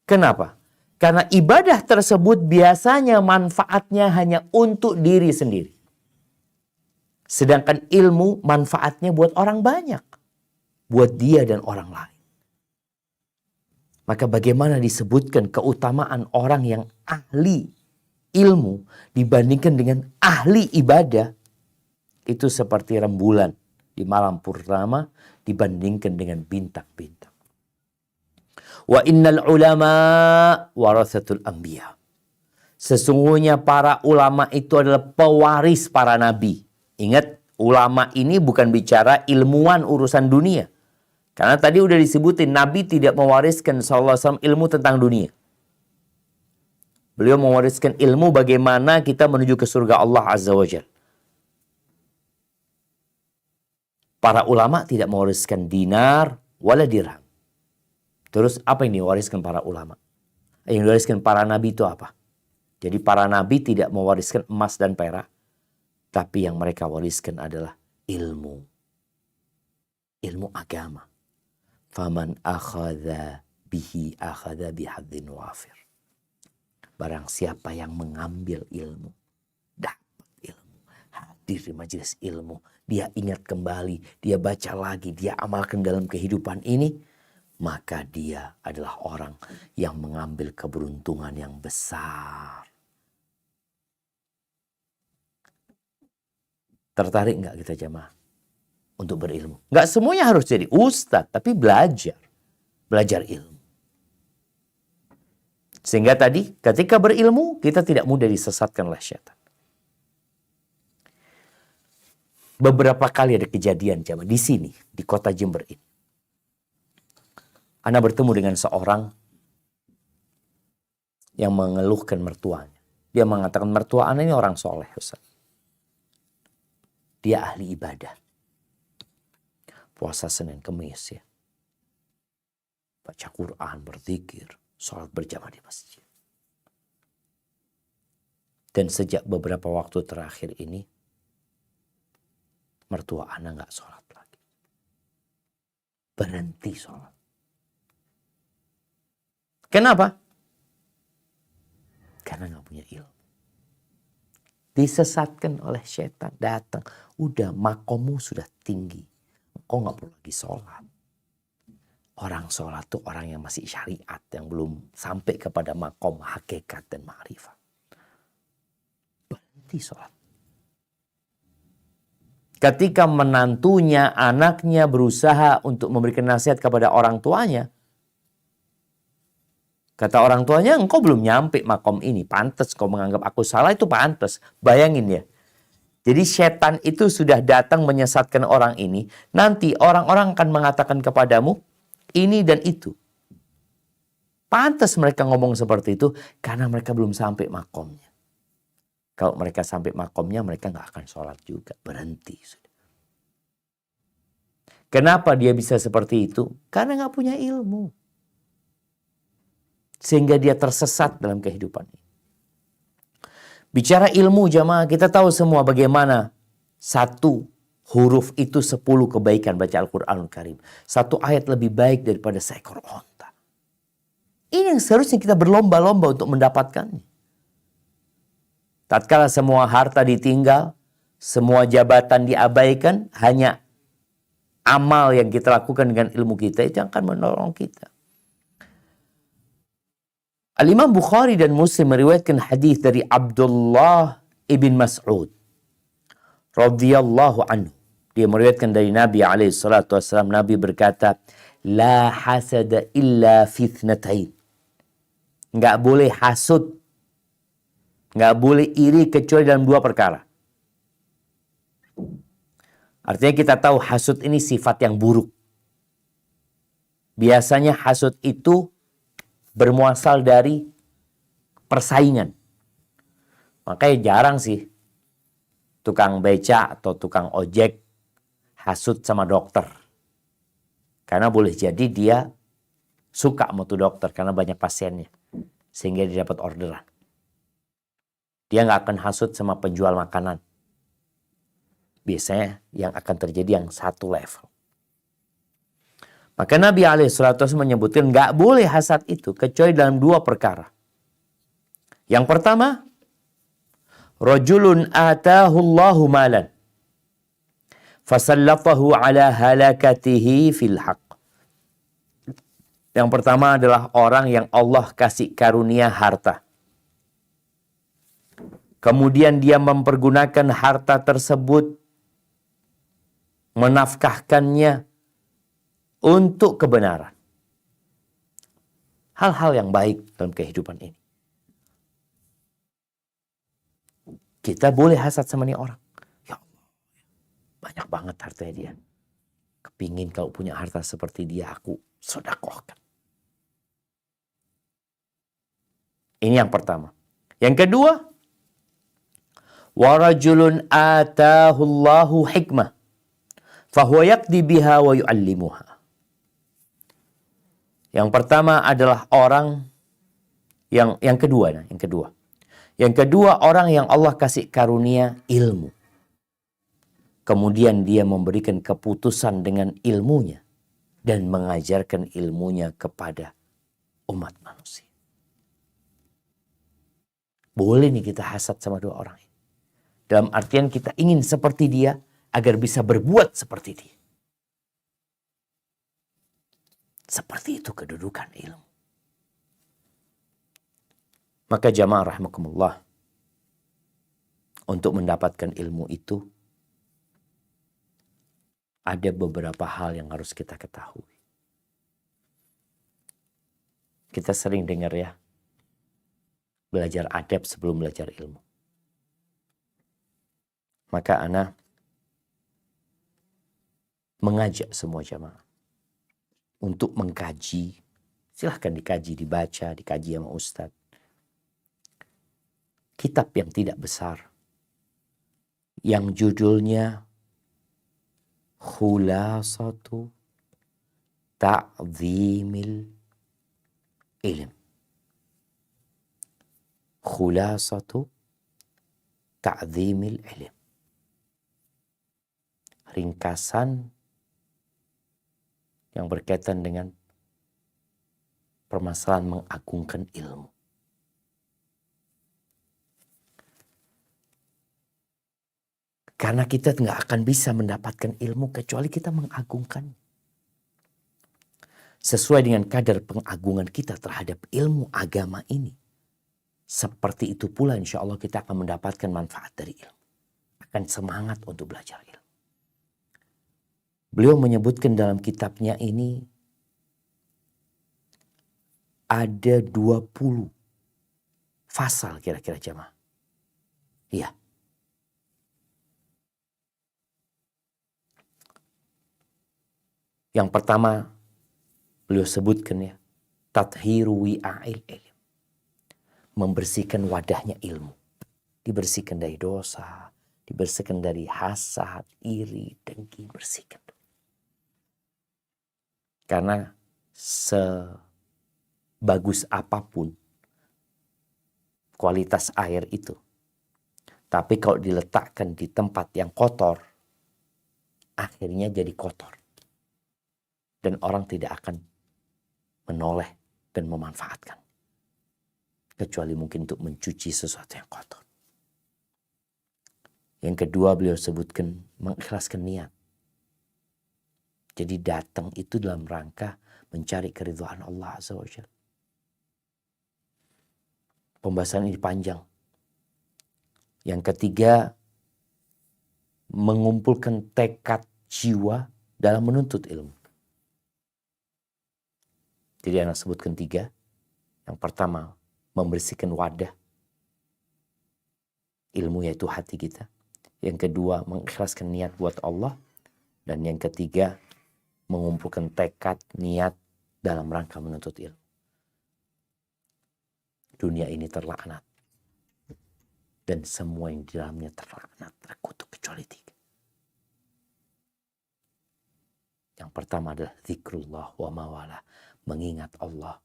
Kenapa? Karena ibadah tersebut biasanya manfaatnya hanya untuk diri sendiri. Sedangkan ilmu manfaatnya buat orang banyak. Buat dia dan orang lain. Maka bagaimana disebutkan keutamaan orang yang ahli ilmu dibandingkan dengan ahli ibadah? Itu seperti rembulan di malam purnama dibandingkan dengan bintang-bintang. Wa innal ulama warathatul anbiya. Sesungguhnya para ulama itu adalah pewaris para nabi. Ingat, ulama ini bukan bicara ilmuwan urusan dunia. Karena tadi udah disebutin, Nabi tidak mewariskan sallallahu alaihi wasallam ilmu tentang dunia. Beliau mewariskan ilmu bagaimana kita menuju ke surga Allah Azza wa Jalla. Para ulama tidak mewariskan dinar wala dirham. Terus apa yang diwariskan para ulama? Yang diwariskan para nabi itu apa? Jadi para nabi tidak mewariskan emas dan perak. Tapi yang mereka wariskan adalah ilmu. Ilmu agama. Faman akhadha bihi akhadha bihadzin wafir. Barang siapa yang mengambil ilmu, dapat ilmu, hadir di majelis ilmu, dia ingat kembali, dia baca lagi, dia amalkan dalam kehidupan ini, maka dia adalah orang yang mengambil keberuntungan yang besar. Tertarik nggak kita jamaah untuk berilmu? Nggak semuanya harus jadi ustadz, tapi belajar ilmu. Sehingga tadi ketika berilmu kita tidak mudah disesatkan oleh syaitan. Beberapa kali ada kejadian jamaah di sini, di kota Jember ini. Ana bertemu dengan seorang yang mengeluhkan mertuanya. Dia mengatakan mertua ana ini orang soleh, Ustaz. Dia ahli ibadah. Puasa Senin Kemis ya. Baca Quran, berzikir, sholat berjamaah di masjid. Dan sejak beberapa waktu terakhir ini, mertua ana nggak sholat lagi. Berhenti sholat. Kenapa? Karena nggak punya ilmu. Disesatkan oleh setan, datang. Udah makommu sudah tinggi. Engkau nggak perlu lagi sholat. Orang sholat tuh orang yang masih syariat, yang belum sampai kepada makom hakikat dan ma'rifat. Berhenti sholat. Ketika menantunya, anaknya berusaha untuk memberikan nasihat kepada orang tuanya, kata orang tuanya, engkau belum nyampe makom ini. Pantes kau menganggap aku salah, itu pantes. Bayangin ya. Jadi setan itu sudah datang menyesatkan orang ini. Nanti orang-orang akan mengatakan kepadamu, ini dan itu. Pantes mereka ngomong seperti itu, karena mereka belum sampai makomnya. Kalau mereka sampai makomnya, mereka nggak akan sholat juga. Berhenti. Kenapa dia bisa seperti itu? Karena nggak punya ilmu. Sehingga dia tersesat dalam kehidupan ini. Bicara ilmu jamaah, kita tahu semua bagaimana satu huruf itu 10 kebaikan baca Al-Quranul Karim. Satu ayat lebih baik daripada seekor onta. Ini yang seharusnya kita berlomba-lomba untuk mendapatkannya. Tatkala semua harta ditinggal, semua jabatan diabaikan, hanya amal yang kita lakukan dengan ilmu kita itu yang akan menolong kita. Al-Imam Bukhari dan Muslim meriwayatkan hadis dari Abdullah ibn Mas'ud radhiyallahu anhu. Dia meriwayatkan dari Nabi SAW. Nabi berkata, la hasada illa fitnatain. Nggak boleh hasud, nggak boleh iri kecuali dalam 2 perkara. Artinya kita tahu hasud ini sifat yang buruk. Biasanya hasud itu bermuasal dari persaingan. Makanya jarang sih tukang beca atau tukang ojek hasud sama dokter. Karena boleh jadi dia suka sama tuh dokter karena banyak pasiennya. Sehingga dia dapat orderan. Dia nggak akan hasud sama penjual makanan. Biasanya yang akan terjadi yang satu level. Maka Nabi SAW menyebutkan nggak boleh hasad itu kecuali dalam 2 perkara. Yang pertama, rajulun atahu Allahu malan fasallatahu ala halakatihi fil haqq. Yang pertama adalah orang yang Allah kasih karunia harta. Kemudian dia mempergunakan harta tersebut, menafkahkannya untuk kebenaran. Hal-hal yang baik dalam kehidupan ini. Kita boleh hasad sama nih orang. Ya Allah, banyak banget hartanya dia. Kepingin kalau punya harta seperti dia, aku sedekahkan. Ini yang pertama. Yang kedua, wa rajulun atahu Allahu hikmah fahuwa yaqdi biha wa yu'allimuha. Yang pertama adalah orang yang kedua. Yang kedua, orang yang Allah kasih karunia ilmu. Kemudian dia memberikan keputusan dengan ilmunya dan mengajarkan ilmunya kepada umat manusia. Boleh nih kita hasad sama dua orang ini. Dalam artian kita ingin seperti dia agar bisa berbuat seperti dia. Seperti itu kedudukan ilmu. Maka jamaah rahimakumullah, untuk mendapatkan ilmu itu ada beberapa hal yang harus kita ketahui. Kita sering dengar ya, belajar adab sebelum belajar ilmu. Maka ana mengajak semua jamaah untuk mengkaji. Silahkan dikaji, dibaca, dikaji sama ustadz. Kitab yang tidak besar, yang judulnya Khulasatu Ta'zimil Ilm. Khulasatu Ta'zimil Ilm. Ringkasan yang berkaitan dengan permasalahan mengagungkan ilmu. Karena kita nggak akan bisa mendapatkan ilmu kecuali kita mengagungkan. Sesuai dengan kadar pengagungan kita terhadap ilmu agama ini. Seperti itu pula insya Allah kita akan mendapatkan manfaat dari ilmu. Akan semangat untuk belajar ilmu. Beliau menyebutkan dalam kitabnya ini ada 20 fasal kira-kira jamaah. Iya. Yang pertama beliau sebutkan ya, tathiru wi'a'il ilm. Membersihkan wadahnya ilmu. Dibersihkan dari dosa, dibersihkan dari hasad, iri, dengki, bersihkan. Karena sebagus apapun kualitas air itu, tapi kalau diletakkan di tempat yang kotor, akhirnya jadi kotor. Dan orang tidak akan menoleh dan memanfaatkan. Kecuali mungkin untuk mencuci sesuatu yang kotor. Yang kedua beliau sebutkan mengikhlaskan niat. Jadi datang itu dalam rangka mencari keridhaan Allah Azza wa Jalla. Pembahasan ini panjang. Yang ketiga, mengumpulkan tekad jiwa dalam menuntut ilmu. Jadi anak sebutkan 3. Yang pertama, membersihkan wadah ilmu yaitu hati kita. Yang kedua, mengikhlaskan niat buat Allah. Dan yang ketiga, mengumpulkan tekad niat dalam rangka menuntut ilmu. Dunia ini terlaknat. Dan semua yang di dalamnya terlaknat, terkutuk kecuali 3. Yang pertama adalah zikrullah wa mawala. Mengingat Allah.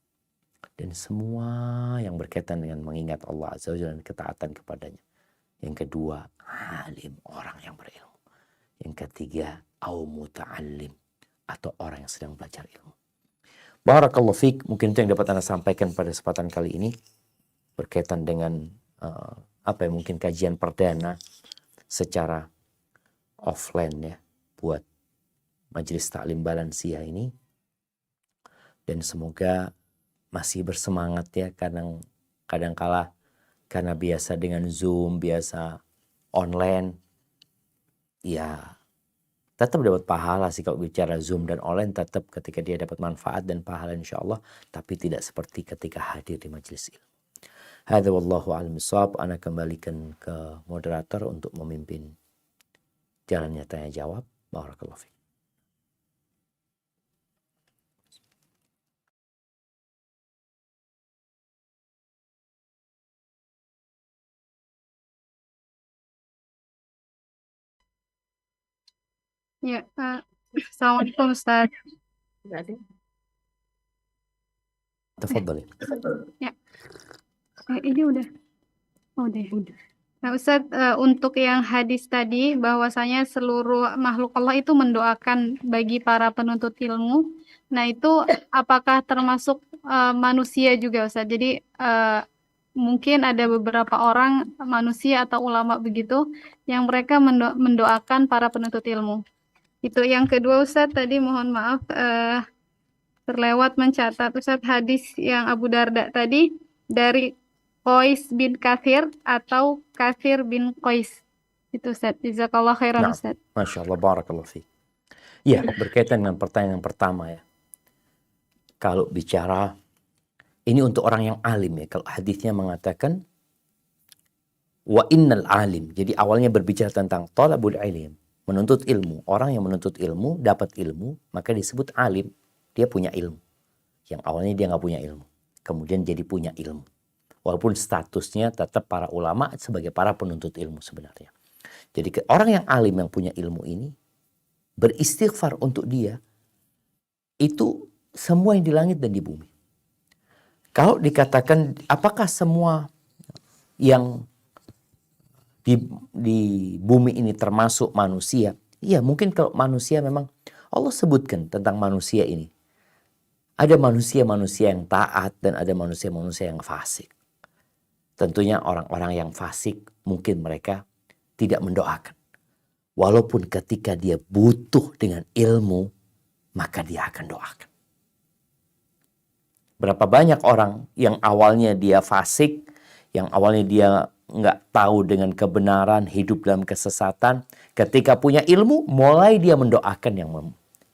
Dan semua yang berkaitan dengan mengingat Allah Azza wa Jalla dan ketaatan kepadanya. Yang kedua, alim, orang yang berilmu. Yang ketiga, au muta'allim, atau orang yang sedang belajar ilmu. Barakallahu fiik, mungkin itu yang dapat Anda sampaikan pada kesempatan kali ini. Berkaitan dengan mungkin kajian perdana secara offline ya. Buat Majelis Ta'lim Balansia ini. Dan semoga masih bersemangat ya, kadang-kala karena biasa dengan Zoom, biasa online, ya tetap dapat pahala sih kalau bicara Zoom dan online, tetap ketika dia dapat manfaat dan pahala insya Allah, tapi tidak seperti ketika hadir di majelis ilmu. Hadza wallahu a'lam bishawab. Ana kembalikan ke moderator untuk memimpin jalannya tanya jawab. Barakallahu fiik. Ya, Assalamualaikum Ustaz. Tafadhali. Ya, ini udah. Oh, udah. Nah, Ustaz, untuk yang hadis tadi bahwasanya seluruh makhluk Allah itu mendoakan bagi para penuntut ilmu. Nah, itu apakah termasuk manusia juga, Ustaz? Jadi mungkin ada beberapa orang manusia atau ulama begitu yang mereka mendoakan para penuntut ilmu. Itu yang kedua, Ustaz, tadi mohon maaf terlewat mencatat Ustaz hadis yang Abu Darda tadi dari Qais bin Kathir atau Kathir bin Qais. Itu Ustaz. Jazakallah khairan Nah, Ustaz. Masya Allah, barakallahu fiik. Ya, berkaitan dengan pertanyaan yang pertama ya. Kalau bicara, ini untuk orang yang alim ya. Kalau hadisnya mengatakan, wa innal alim. Jadi awalnya berbicara tentang talabul ilm, menuntut ilmu. Orang yang menuntut ilmu, dapat ilmu, maka disebut alim. Dia punya ilmu. Yang awalnya dia nggak punya ilmu. Kemudian jadi punya ilmu. Walaupun statusnya tetap para ulama sebagai para penuntut ilmu sebenarnya. Jadi orang yang alim yang punya ilmu ini, beristighfar untuk dia, itu semua yang di langit dan di bumi. Kalau dikatakan apakah semua yang di bumi ini termasuk manusia? Iya, mungkin kalau manusia memang Allah sebutkan tentang manusia ini. Ada manusia-manusia yang taat dan ada manusia-manusia yang fasik. Tentunya orang-orang yang fasik mungkin mereka tidak mendoakan. Walaupun ketika dia butuh dengan ilmu, maka dia akan doakan. Berapa banyak orang yang awalnya dia fasik, yang awalnya dia nggak tahu dengan kebenaran, hidup dalam kesesatan, ketika punya ilmu, mulai dia mendoakan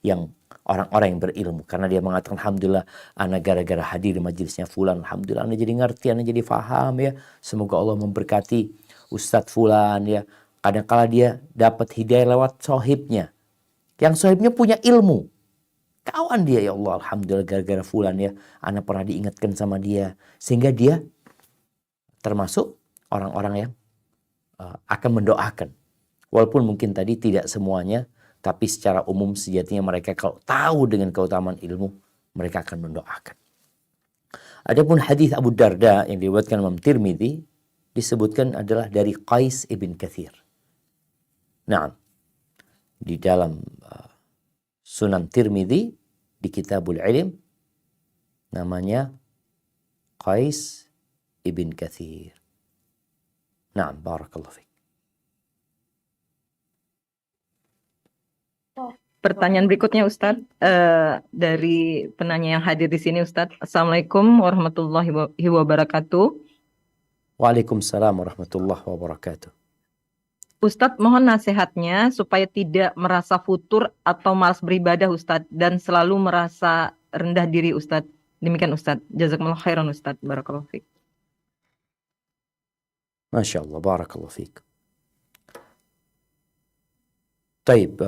yang orang-orang yang berilmu. Karena dia mengatakan, alhamdulillah, ana gara-gara hadir di majelisnya fulan, alhamdulillah, ana jadi ngerti, ana jadi faham ya. Semoga Allah memberkati Ustadz fulan ya. Kadang-kala dia dapat hidayah lewat sohibnya. Yang sohibnya punya ilmu. Kawan dia, ya Allah, alhamdulillah gara-gara fulan ya. Ana pernah diingatkan sama dia. Sehingga dia termasuk orang-orang yang akan mendoakan. Walaupun mungkin tadi tidak semuanya, tapi secara umum sejatinya mereka kalau tahu dengan keutamaan ilmu, mereka akan mendoakan. Adapun hadis Abu Darda yang diriwayatkan Imam Tirmidzi disebutkan adalah dari Qais ibn Kathir. Nah, di dalam Sunan Tirmidzi di Kitabul Ilm namanya Qais ibn Kathir. Nah, barakallahu fiik. Pertanyaan berikutnya Ustadz, dari penanya yang hadir di sini Ustadz. Assalamualaikum warahmatullahi wabarakatuh. Waalaikumsalam warahmatullahi wabarakatuh. Ustadz, mohon nasihatnya supaya tidak merasa futur atau malas beribadah Ustadz dan selalu merasa rendah diri Ustadz. Demikian Ustadz. Jazakumullah khairan Ustadz. Barakallahu fiik. Masya Allah, barakallahu fiik. Taib,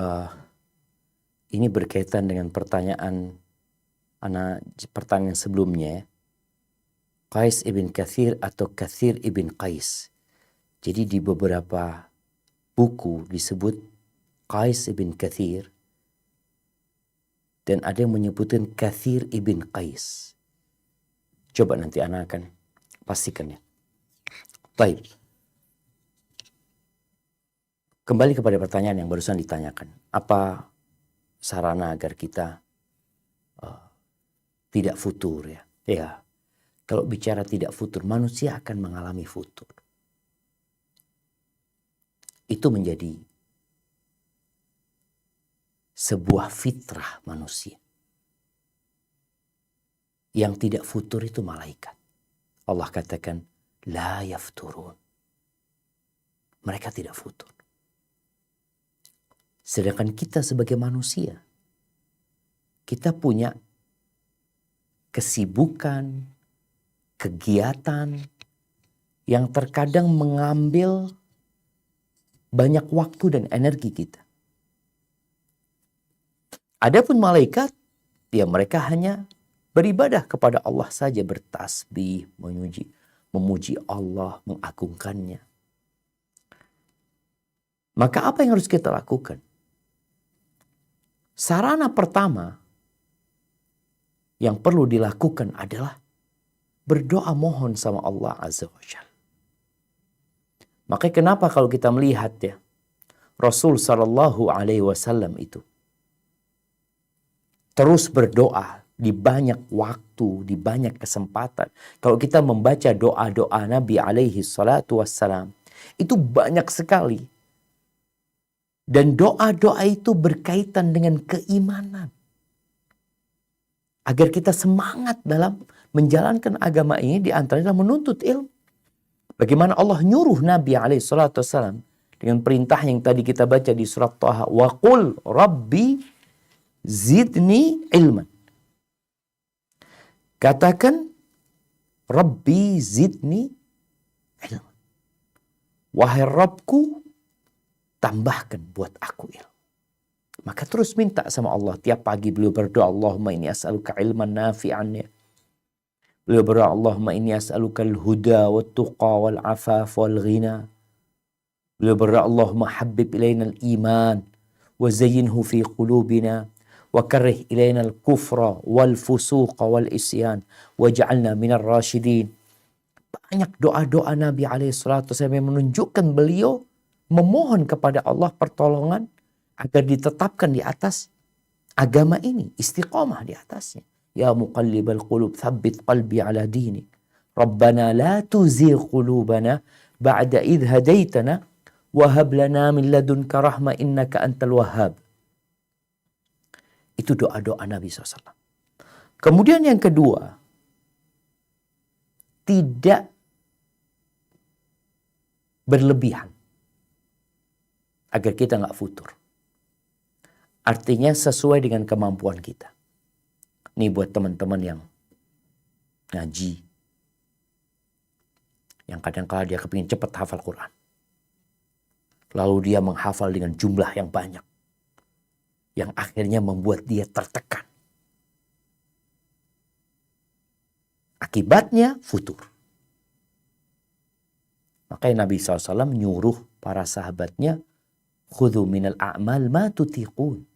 ini berkaitan dengan pertanyaan sebelumnya. Qais ibn Kathir atau Kathir ibn Qais. Jadi di beberapa buku disebut Qais ibn Kathir. Dan ada yang menyebutkan Kathir ibn Qais. Coba nanti anak akan pastikan ya. Baik. Kembali kepada pertanyaan yang barusan ditanyakan. Apa sarana agar kita tidak futur ya? Ya, kalau bicara tidak futur, manusia akan mengalami futur. Itu menjadi sebuah fitrah manusia. Yang tidak futur itu malaikat. Allah katakan, la yafturun. Mereka tidak futur. Sedangkan kita sebagai manusia, kita punya kesibukan, kegiatan, yang terkadang mengambil banyak waktu dan energi kita. Adapun malaikat, ya mereka hanya beribadah kepada Allah saja, bertasbih, memuji Allah, mengagungkannya. Maka apa yang harus kita lakukan? Sarana pertama yang perlu dilakukan adalah berdoa mohon sama Allah Azza wa Jalla. Makanya kenapa kalau kita melihat ya, Rasul Sallallahu Alaihi Wasallam itu terus berdoa di banyak waktu, di banyak kesempatan. Kalau kita membaca doa-doa Nabi alaihi salatu wassalam, itu banyak sekali. Dan doa-doa itu berkaitan dengan keimanan. Agar kita semangat dalam menjalankan agama ini, di antaranya menuntut ilmu. Bagaimana Allah nyuruh Nabi alaihi salatu wassalam dengan perintah yang tadi kita baca di surat Thaha, wa qul rabbi zidni ilman. Katakan, Rabbi zidni ilman. Wahai Rabbku, tambahkan buat aku ilmu. Maka terus minta sama Allah. Tiap pagi beliau berdoa, Allahumma inni as'aluka ilman nafi'an. Beliau berdoa, Allahumma inni as'aluka al-huda wal-tuqa wal-afaf wal-ghina. Beliau berdoa, Allahumma habib ilayna al-iman wa zayyinhu fi qulubina wa karrih ilayna al-kufra wal-fusuqa wal-isyan waj'alna minar rasyidin. Banyak doa-doa Nabi SAW yang menunjukkan beliau memohon kepada Allah pertolongan agar ditetapkan di atas agama ini, istiqamah di atasnya. Ya muqallibal qulub thabbit qalbi ala dinik. Rabbana la tuzigh qulubana ba'da idh hadaitana wa hab lana min ladunka rahmah innaka antal wahhab. Itu doa-doa Nabi SAW. Kemudian yang kedua, tidak berlebihan agar kita nggak futur. Artinya sesuai dengan kemampuan kita. Ini buat teman-teman yang ngaji, yang kadang-kala dia kepingin cepat hafal Quran. Lalu dia menghafal dengan jumlah yang banyak, yang akhirnya membuat dia tertekan. Akibatnya futur. Makanya Nabi SAW nyuruh para sahabatnya, khudhu minal a'mal ma tutiqun.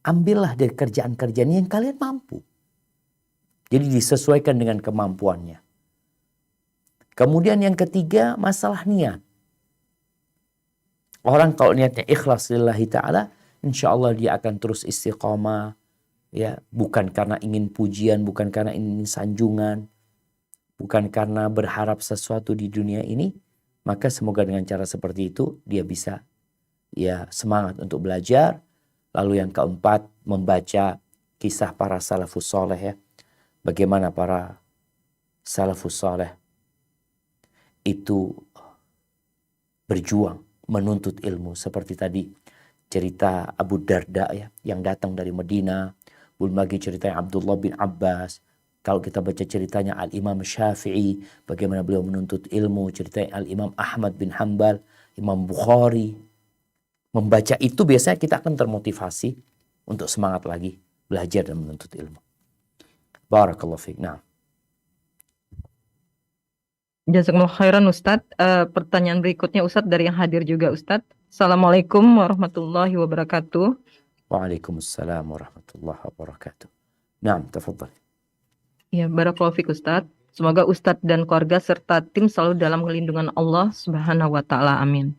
Ambillah dari kerjaan-kerjaan yang kalian mampu. Jadi disesuaikan dengan kemampuannya. Kemudian yang ketiga, masalah niat. Orang kalau niatnya ikhlas lillahi ta'ala, insya Allah dia akan terus istiqamah, ya, bukan karena ingin pujian, bukan karena ingin sanjungan, bukan karena berharap sesuatu di dunia ini. Maka semoga dengan cara seperti itu dia bisa ya semangat untuk belajar. Lalu yang keempat, membaca kisah para salafus soleh ya, bagaimana para salafus soleh itu berjuang menuntut ilmu, seperti tadi cerita Abu Darda ya, yang datang dari Medina. Belum lagi ceritanya Abdullah bin Abbas. Kalau kita baca ceritanya Al-Imam Syafi'i, bagaimana beliau menuntut ilmu. Ceritanya Al-Imam Ahmad bin Hanbal, Imam Bukhari. Membaca itu biasanya kita akan termotivasi untuk semangat lagi belajar dan menuntut ilmu. Barakallahu fiik. Nah. Jazakumullah khairan Ustadz. Pertanyaan berikutnya Ustadz dari yang hadir juga Ustadz. Assalamualaikum warahmatullahi wabarakatuh. Waalaikumsalam warahmatullahi wabarakatuh. Naam, tafadhal. Ya, barakallahu fiik Ustadz. Semoga Ustadz dan keluarga serta tim selalu dalam lindungan Allah Subhanahu wa taala. Amin.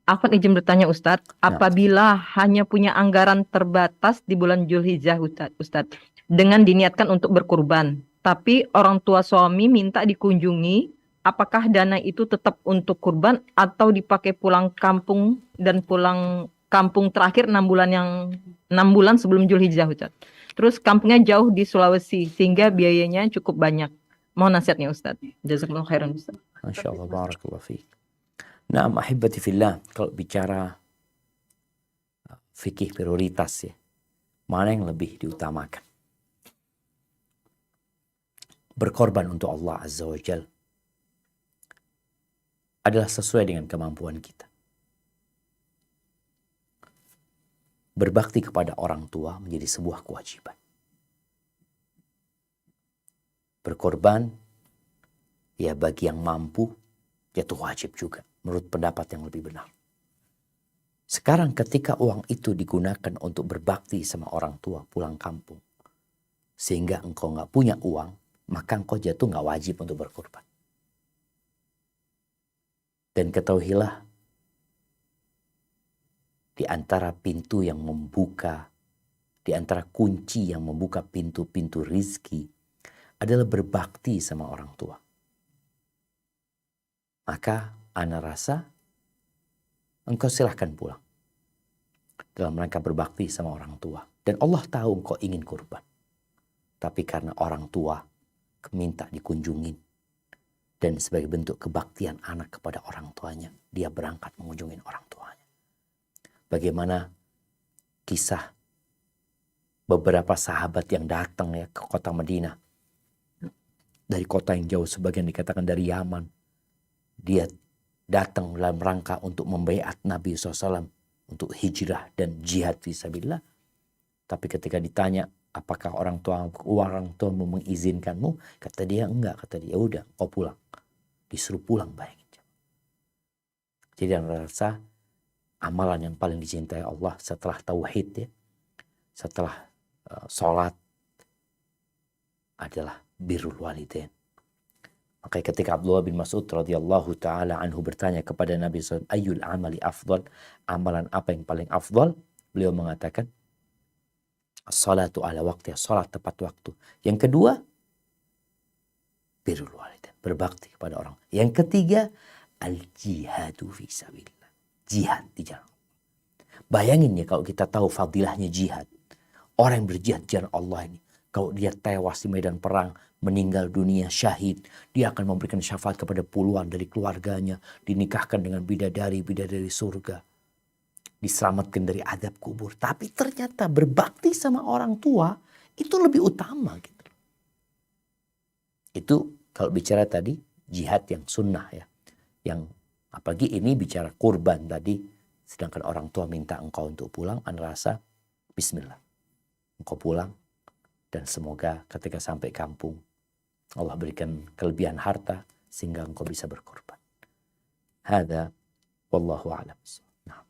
Afwan izin bertanya Ustadz, apabila hanya punya anggaran terbatas di bulan Zulhijjah Ustadz, dengan diniatkan untuk berkurban, tapi orang tua suami minta dikunjungi, apakah dana itu tetap untuk kurban atau dipakai pulang kampung dan pulang kampung terakhir 6 bulan sebelum Zulhijjah Ustadz? Terus kampungnya jauh di Sulawesi sehingga biayanya cukup banyak. Mohon nasihatnya Ustadz. Jazakumullah khairan Ustadz. Masya Allah, barakallahu fiik. Nah, ahibati fillah, kalau bicara fikih prioritas ya, mana yang lebih diutamakan? Berkorban untuk Allah Azza wa Jal, adalah sesuai dengan kemampuan kita. Berbakti kepada orang tua menjadi sebuah kewajiban. Berkorban, ya bagi yang mampu, itu wajib juga. Menurut pendapat yang lebih benar. Sekarang ketika uang itu digunakan untuk berbakti sama orang tua pulang kampung. Sehingga engkau gak punya uang, maka engkau jatuh gak wajib untuk berkorban. Dan ketahuilah, di antara pintu yang membuka, di antara kunci yang membuka pintu-pintu rizki adalah berbakti sama orang tua. Maka ana rasa engkau silahkan pulang dalam rangka berbakti sama orang tua. Dan Allah tahu engkau ingin kurban. Tapi karena orang tua minta dikunjungin, dan sebagai bentuk kebaktian anak kepada orang tuanya, dia berangkat mengunjungi orang tuanya. Bagaimana kisah beberapa sahabat yang datang ya ke kota Madinah. Dari kota yang jauh, sebagian dikatakan dari Yaman. Dia datang dalam rangka untuk membaiat Nabi SAW untuk hijrah dan jihad fisabilillah. Tapi ketika ditanya, apakah orang tua mengizinkanmu? Kata dia enggak. Kata dia, udah, kau pulang. Disuruh pulang, bayangin. Jadi anda rasa amalan yang paling dicintai Allah setelah tauhid ya, setelah sholat adalah birrul walidain. Maka ketika Abdullah bin Mas'ud radhiyallahu taala anhu bertanya kepada Nabi SAW, ayyul amali afdal, amalan apa yang paling afdal? Beliau mengatakan, as-salatu ala waqtiha, salat tepat waktu. Yang kedua, birrul walidain, berbakti kepada orang. Yang ketiga, al-jihadu fi sabilillah, jihad di jalan Allah. Bayangin ya kalau kita tahu fadilahnya jihad. Orang yang berjihad di jalan Allah ini, kalau dia tewas di medan perang, meninggal dunia syahid, dia akan memberikan syafaat kepada puluhan dari keluarganya, dinikahkan dengan bidadari surga, diselamatkan dari adab kubur. Tapi ternyata berbakti sama orang tua itu lebih utama gitu. Itu kalau bicara tadi jihad yang sunnah ya, yang apalagi ini bicara kurban tadi, sedangkan orang tua minta engkau untuk pulang, anda rasa bismillah, engkau pulang. Dan semoga ketika sampai kampung, Allah berikan kelebihan harta sehingga engkau bisa berkorban. Hada wallahu a'lam. Nah.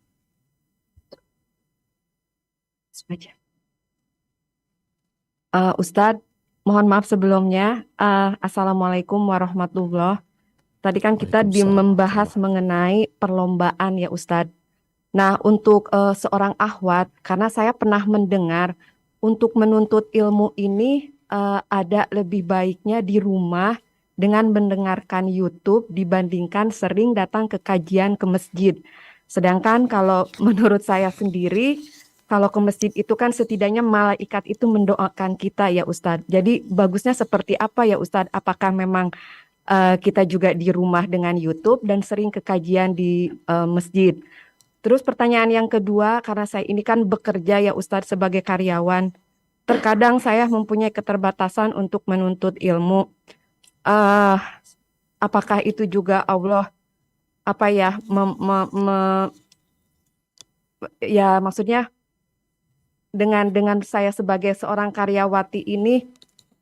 Ustadz, mohon maaf sebelumnya. Assalamualaikum warahmatullahi. Tadi kan kita membahas mengenai perlombaan ya Ustadz. Nah untuk seorang akhwat, karena saya pernah mendengar untuk menuntut ilmu ini ada lebih baiknya di rumah dengan mendengarkan YouTube dibandingkan sering datang ke kajian ke masjid. Sedangkan kalau menurut saya sendiri, kalau ke masjid itu kan setidaknya malaikat itu mendoakan kita ya Ustadz. Jadi bagusnya seperti apa ya Ustadz? Apakah memang kita juga di rumah dengan YouTube dan sering ke kajian di masjid? Terus pertanyaan yang kedua, karena saya ini kan bekerja ya Ustadz sebagai karyawan. Terkadang saya mempunyai keterbatasan untuk menuntut ilmu. Apakah itu juga Allah ya maksudnya dengan saya sebagai seorang karyawati ini,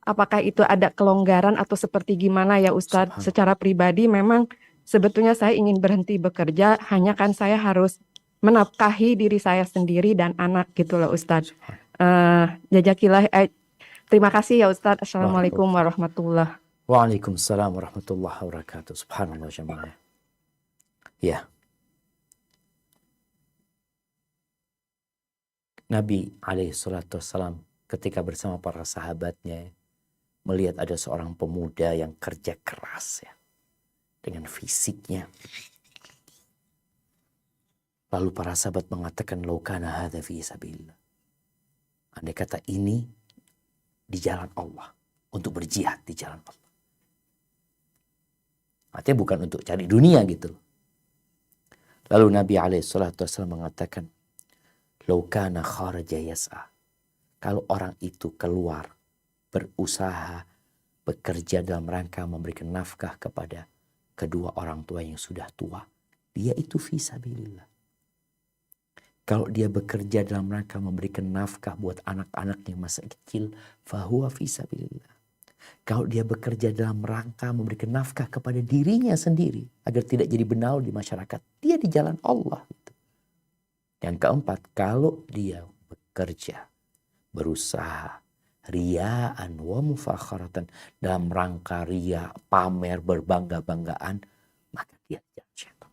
apakah itu ada kelonggaran atau seperti gimana ya Ustadz? Secara pribadi memang sebetulnya saya ingin berhenti bekerja, hanya kan saya harus menafkahi diri saya sendiri dan anak gitu loh Ustadz. Jazakillah. Terima kasih ya Ustadz. Assalamualaikum warahmatullahi wabarakatuh. Waalaikumsalam warahmatullahi wabarakatuh. Subhanallah jemaah. Ya. Nabi alaihissalam ketika bersama para sahabatnya melihat ada seorang pemuda yang kerja keras ya, dengan fisiknya. Lalu para sahabat mengatakan, "Lau kana hadza fi sabilillah." Andai kata ini di jalan Allah, untuk berjihad di jalan Allah. Artinya bukan untuk cari dunia gitu. Lalu Nabi alaihissalam mengatakan, "Lau kana kharaja yas'a." Kalau orang itu keluar, berusaha, bekerja dalam rangka memberikan nafkah kepada kedua orang tua yang sudah tua, dia itu fisabilillah. Kalau dia bekerja dalam rangka memberikan nafkah buat anak-anak yang masih kecil, fahuwa fisabilillah. Kalau dia bekerja dalam rangka memberikan nafkah kepada dirinya sendiri agar tidak jadi benalu di masyarakat, dia di jalan Allah. Yang keempat, kalau dia bekerja, berusaha, riya'an wa mufakharatan, dalam rangka riya, pamer, berbangga-banggaan, maka dia jalan syaitan.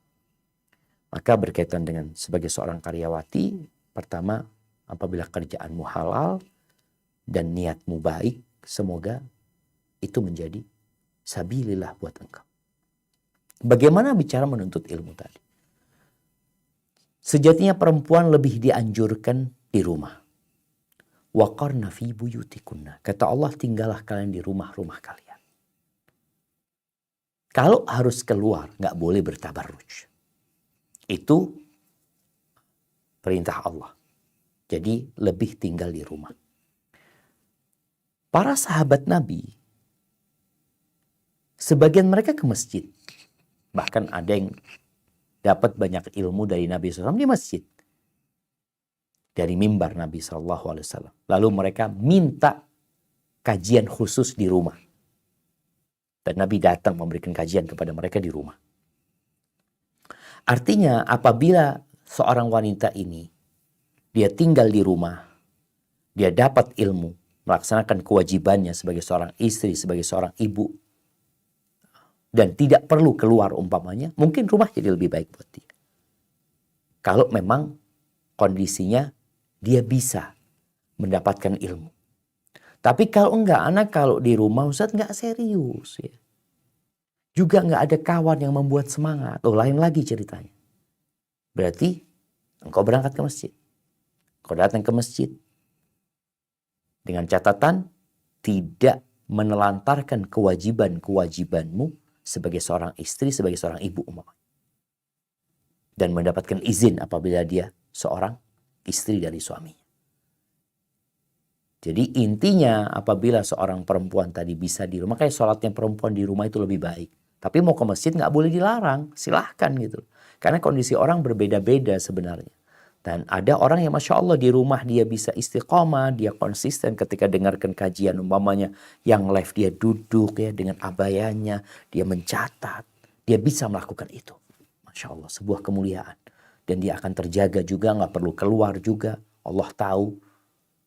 Maka berkaitan dengan sebagai seorang karyawati, pertama, apabila kerjaanmu halal dan niatmu baik, semoga itu menjadi sabilillah buat engkau. Bagaimana bicara menuntut ilmu tadi? Sejatinya perempuan lebih dianjurkan di rumah. Waqarna fi buyutikunna. Kata Allah, tinggallah kalian di rumah-rumah kalian. Kalau harus keluar, nggak boleh bertabarruj. Itu perintah Allah. Jadi lebih tinggal di rumah. Para sahabat Nabi, sebagian mereka ke masjid. Bahkan ada yang dapat banyak ilmu dari Nabi SAW di masjid. Dari mimbar Nabi SAW. Lalu mereka minta kajian khusus di rumah. Dan Nabi datang memberikan kajian kepada mereka di rumah. Artinya apabila seorang wanita ini, dia tinggal di rumah, dia dapat ilmu, melaksanakan kewajibannya sebagai seorang istri, sebagai seorang ibu, dan tidak perlu keluar umpamanya, mungkin rumah jadi lebih baik buat dia. Kalau memang kondisinya dia bisa mendapatkan ilmu. Tapi kalau enggak, anak kalau di rumah Ustaz enggak serius ya. Juga enggak ada kawan yang membuat semangat. Oh, lain lagi ceritanya. Berarti engkau berangkat ke masjid. Engkau datang ke masjid dengan catatan tidak menelantarkan kewajiban-kewajibanmu sebagai seorang istri, sebagai seorang ibu umpamanya. Dan mendapatkan izin apabila dia seorang istri dari suaminya. Jadi intinya apabila seorang perempuan tadi bisa di rumah, kayak sholatnya perempuan di rumah itu lebih baik. Tapi mau ke masjid nggak boleh dilarang, silahkan gitu. Karena kondisi orang berbeda-beda sebenarnya. Dan ada orang yang Masya Allah di rumah dia bisa istiqomah, dia konsisten ketika dengarkan kajian umpamanya. Yang live dia duduk ya dengan abayanya, dia mencatat. Dia bisa melakukan itu. Masya Allah, sebuah kemuliaan. Dan dia akan terjaga juga, nggak perlu keluar juga. Allah tahu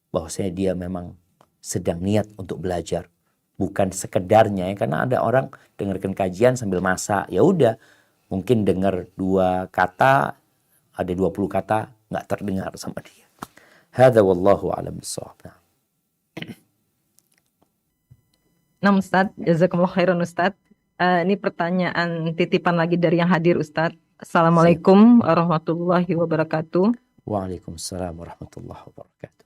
bahwasanya dia memang sedang niat untuk belajar. Bukan sekedarnya ya, karena ada orang dengarkan kajian sambil masak. Ya udah, mungkin dengar 2 kata, ada 20 kata nggak terdengar sama dia. Hadza wallahu a'lam bissawab. Nah, Ustadz, jazakumullah khairan Ustadz. Ini pertanyaan titipan lagi dari yang hadir Ustadz. Assalamualaikum warahmatullahi wabarakatuh. Waalaikumsalam warahmatullahi wabarakatuh.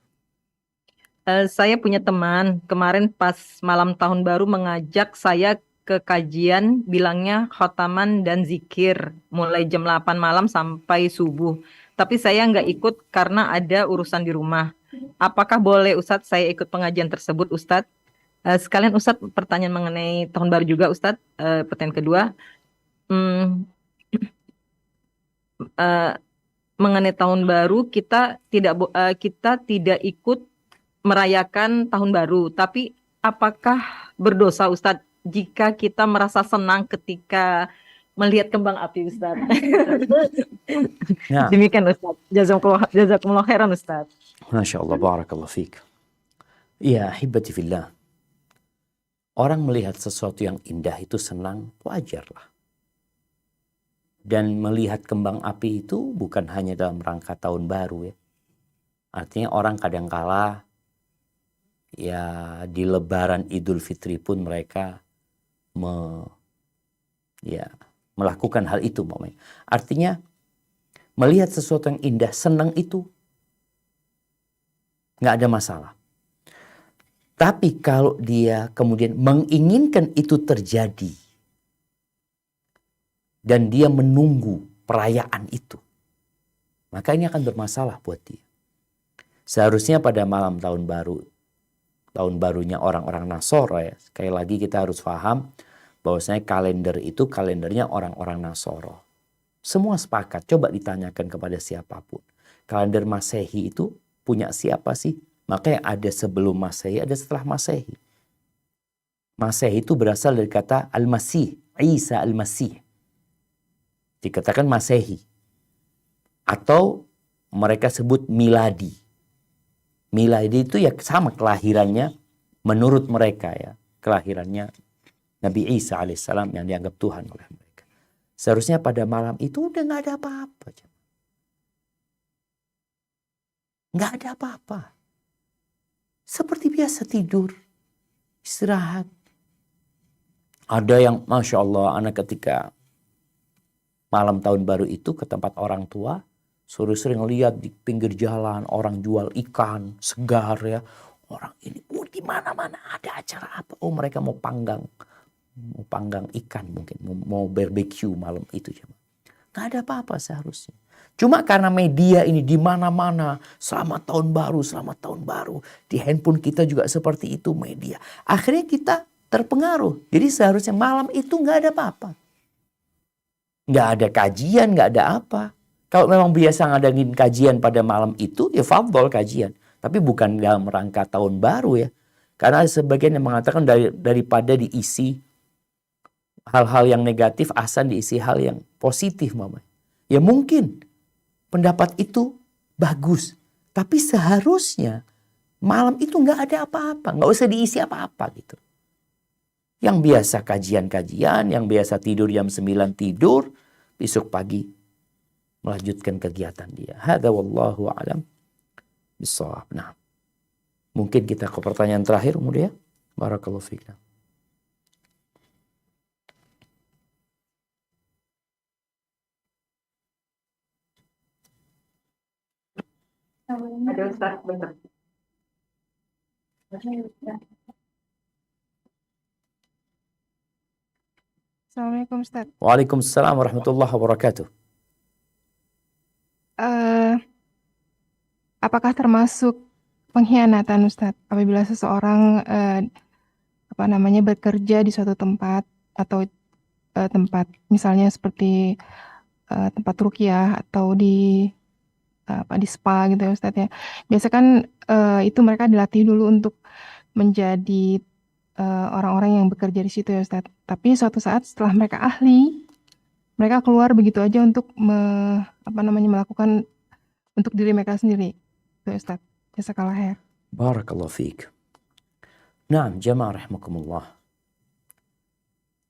Saya punya teman, kemarin pas malam tahun baru mengajak saya ke kajian, bilangnya khotaman dan zikir, mulai jam 8 malam sampai subuh. Tapi saya nggak ikut karena ada urusan di rumah. Apakah boleh Ustadz saya ikut pengajian tersebut Ustadz? Sekalian Ustadz pertanyaan mengenai tahun baru juga Ustadz. Pertanyaan kedua, mengenai tahun baru kita tidak ikut merayakan tahun baru, tapi apakah berdosa Ustadz jika kita merasa senang ketika melihat kembang api Ustadz? Nah, Demikian Ustadz. Jazakumullah khairan Ustadz. Masya Allah, barakallah fiik. Ya, hibati fillah. Orang melihat sesuatu yang indah itu senang, wajarlah. Dan melihat kembang api itu bukan hanya dalam rangka tahun baru ya. Artinya orang kadangkala ya di lebaran Idul Fitri pun mereka melakukan hal itu. Artinya melihat sesuatu yang indah, senang itu nggak ada masalah. Tapi kalau dia kemudian menginginkan itu terjadi dan dia menunggu perayaan itu, maka ini akan bermasalah buat dia. Seharusnya pada malam tahun barunya orang-orang Nasara ya, sekali lagi kita harus paham bahwasanya kalender itu kalendernya orang-orang Nasoro. Semua sepakat, coba ditanyakan kepada siapapun. Kalender Masehi itu punya siapa sih? Makanya ada sebelum Masehi, ada setelah Masehi. Masehi itu berasal dari kata Al-Masih, Isa Al-Masih. Dikatakan Masehi. Atau mereka sebut Miladi. Miladi itu ya sama kelahirannya menurut mereka ya. Kelahirannya Nabi Isa alaihissalam yang dianggap Tuhan oleh mereka. Seharusnya pada malam itu udah gak ada apa-apa. Gak ada apa-apa. Seperti biasa tidur, istirahat. Ada yang Masya Allah anak ketika malam tahun baru itu ke tempat orang tua, sering lihat di pinggir jalan orang jual ikan segar ya. Orang ini, di mana-mana ada acara apa? Oh mereka mau panggang ikan mungkin, mau barbecue malam itu. Nggak ada apa-apa seharusnya. Cuma karena media ini di mana-mana, selamat tahun baru, di handphone kita juga seperti itu media. Akhirnya kita terpengaruh. Jadi seharusnya malam itu nggak ada apa-apa. Nggak ada kajian, nggak ada apa. Kalau memang biasa ngadain kajian pada malam itu, ya fadhol kajian. Tapi bukan dalam rangka tahun baru ya. Karena sebagian yang mengatakan daripada diisi hal-hal yang negatif, asal diisi hal yang positif, Mama. Ya mungkin pendapat itu bagus. Tapi seharusnya malam itu nggak ada apa-apa. Nggak usah diisi apa-apa gitu. Yang biasa kajian-kajian, yang biasa tidur jam 9 tidur, besok pagi melanjutkan kegiatan dia. Hadza wallahu a'lam bissawab. Nah, mungkin kita ke pertanyaan terakhir, Mulia. Barakallahu fiik. Ada Ustaz, bentar. Assalamualaikum Ustaz. Waalaikumsalam warahmatullahi wabarakatuh. Apakah termasuk pengkhianatan Ustaz apabila seseorang bekerja di suatu tempat atau tempat misalnya seperti tempat ruqyah atau di spa gitu ya Ustaz ya. Biasa kan itu mereka dilatih dulu untuk menjadi orang-orang yang bekerja di situ ya Ustaz. Tapi suatu saat setelah mereka ahli, mereka keluar begitu aja untuk melakukan untuk diri mereka sendiri. Itu Ustaz. Jazakallah khair. Barakallahu fiik. Nah, jamaah rahimakumullah.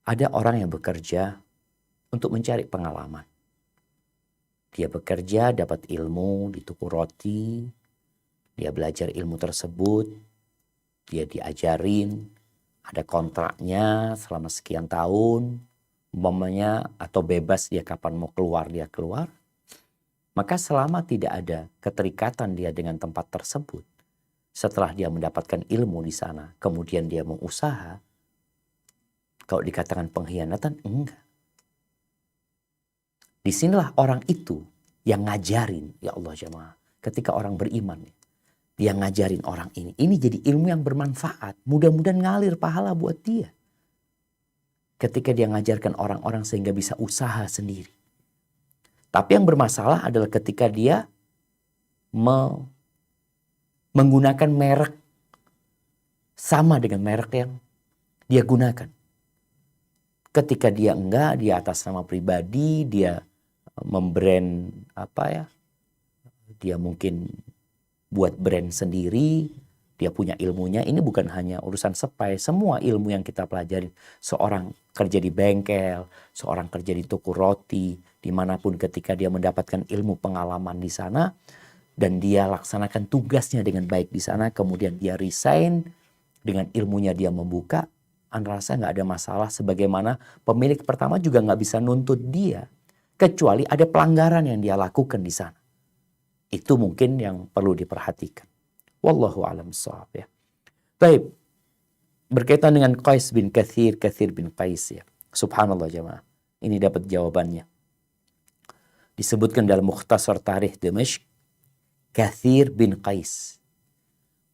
Ada orang yang bekerja untuk mencari pengalaman. Dia bekerja, dapat ilmu di toko roti. Dia belajar ilmu tersebut. Dia diajarin. Ada kontraknya selama sekian tahun. Umpamanya atau bebas dia kapan mau keluar, dia keluar. Maka selama tidak ada keterikatan dia dengan tempat tersebut. Setelah dia mendapatkan ilmu di sana. Kemudian dia mau usaha. Kalau dikatakan pengkhianatan, enggak. Disinilah orang itu yang ngajarin, ya Allah jamaah. Ketika orang beriman, dia ngajarin orang ini. Ini jadi ilmu yang bermanfaat. Mudah-mudahan ngalir pahala buat dia. Ketika dia ngajarkan orang-orang sehingga bisa usaha sendiri. Tapi yang bermasalah adalah ketika dia menggunakan merek sama dengan merek yang dia gunakan. Ketika dia enggak, dia atas nama pribadi, dia membrand dia mungkin buat brand sendiri, dia punya ilmunya. Ini bukan hanya urusan sepai, semua ilmu yang kita pelajari. Seorang kerja di bengkel, seorang kerja di toko roti, dimanapun ketika dia mendapatkan ilmu pengalaman di sana, dan dia laksanakan tugasnya dengan baik di sana, kemudian dia resign, dengan ilmunya dia membuka, Anda rasa nggak ada masalah, sebagaimana pemilik pertama juga nggak bisa nuntut dia. Kecuali ada pelanggaran yang dia lakukan di sana. Itu mungkin yang perlu diperhatikan. Wallahu a'lam bishawab ya. Baik. Berkaitan dengan Qais bin Kathir bin Qais ya. Subhanallah jemaah. Ini dapat jawabannya. Disebutkan dalam Mukhtasar Tarikh Dimashq. Kathir bin Qais.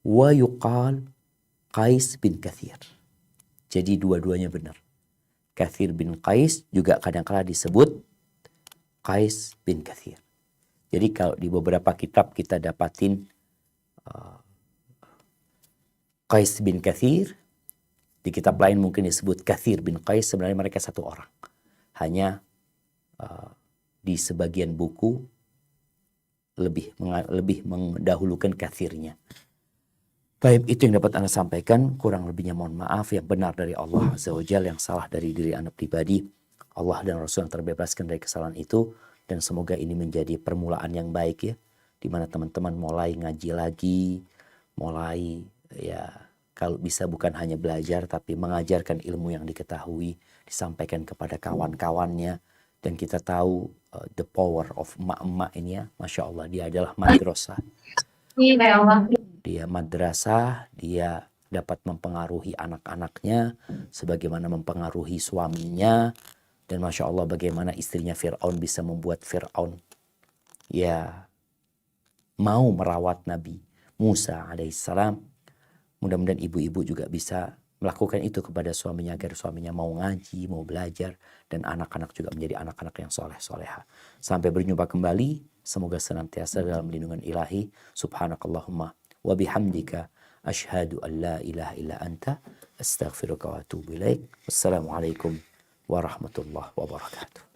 Wa yuqal Qais bin Kathir. Jadi dua-duanya benar. Kathir bin Qais juga kadang-kala disebut Qais bin Kathir. Jadi kalau di beberapa kitab kita dapatin Qais bin Kathir, di kitab lain mungkin disebut Kathir bin Qais, sebenarnya mereka satu orang. Hanya di sebagian buku lebih mendahulukan Kathirnya. Baik, itu yang dapat Anda sampaikan. Kurang lebihnya mohon maaf. Yang benar dari Allah Azza wa Jalla, yang salah dari diri Anda pribadi. Allah dan Rasul yang terbebaskan dari kesalahan itu. Dan semoga ini menjadi permulaan yang baik ya. Di mana teman-teman mulai ngaji lagi. Mulai ya kalau bisa bukan hanya belajar tapi mengajarkan ilmu yang diketahui. Disampaikan kepada kawan-kawannya. Dan kita tahu the power of emak-emak ini ya. Masya Allah, dia adalah madrasah. Dia madrasah, dia dapat mempengaruhi anak-anaknya sebagaimana mempengaruhi suaminya. Dan Masya Allah bagaimana istrinya Fir'aun bisa membuat Fir'aun ya mau merawat Nabi Musa alaihissalam. Mudah-mudahan ibu-ibu juga bisa melakukan itu kepada suaminya agar suaminya mau ngaji, mau belajar. Dan anak-anak juga menjadi anak-anak yang soleh-soleha. Sampai berjumpa kembali. Semoga senantiasa dalam lindungan ilahi. Subhanakallahumma wa bihamdika asyhadu an la ilaha illa anta astaghfiruka wa atubu ilaik. Wassalamualaikum warahmatullahi wabarakatuh.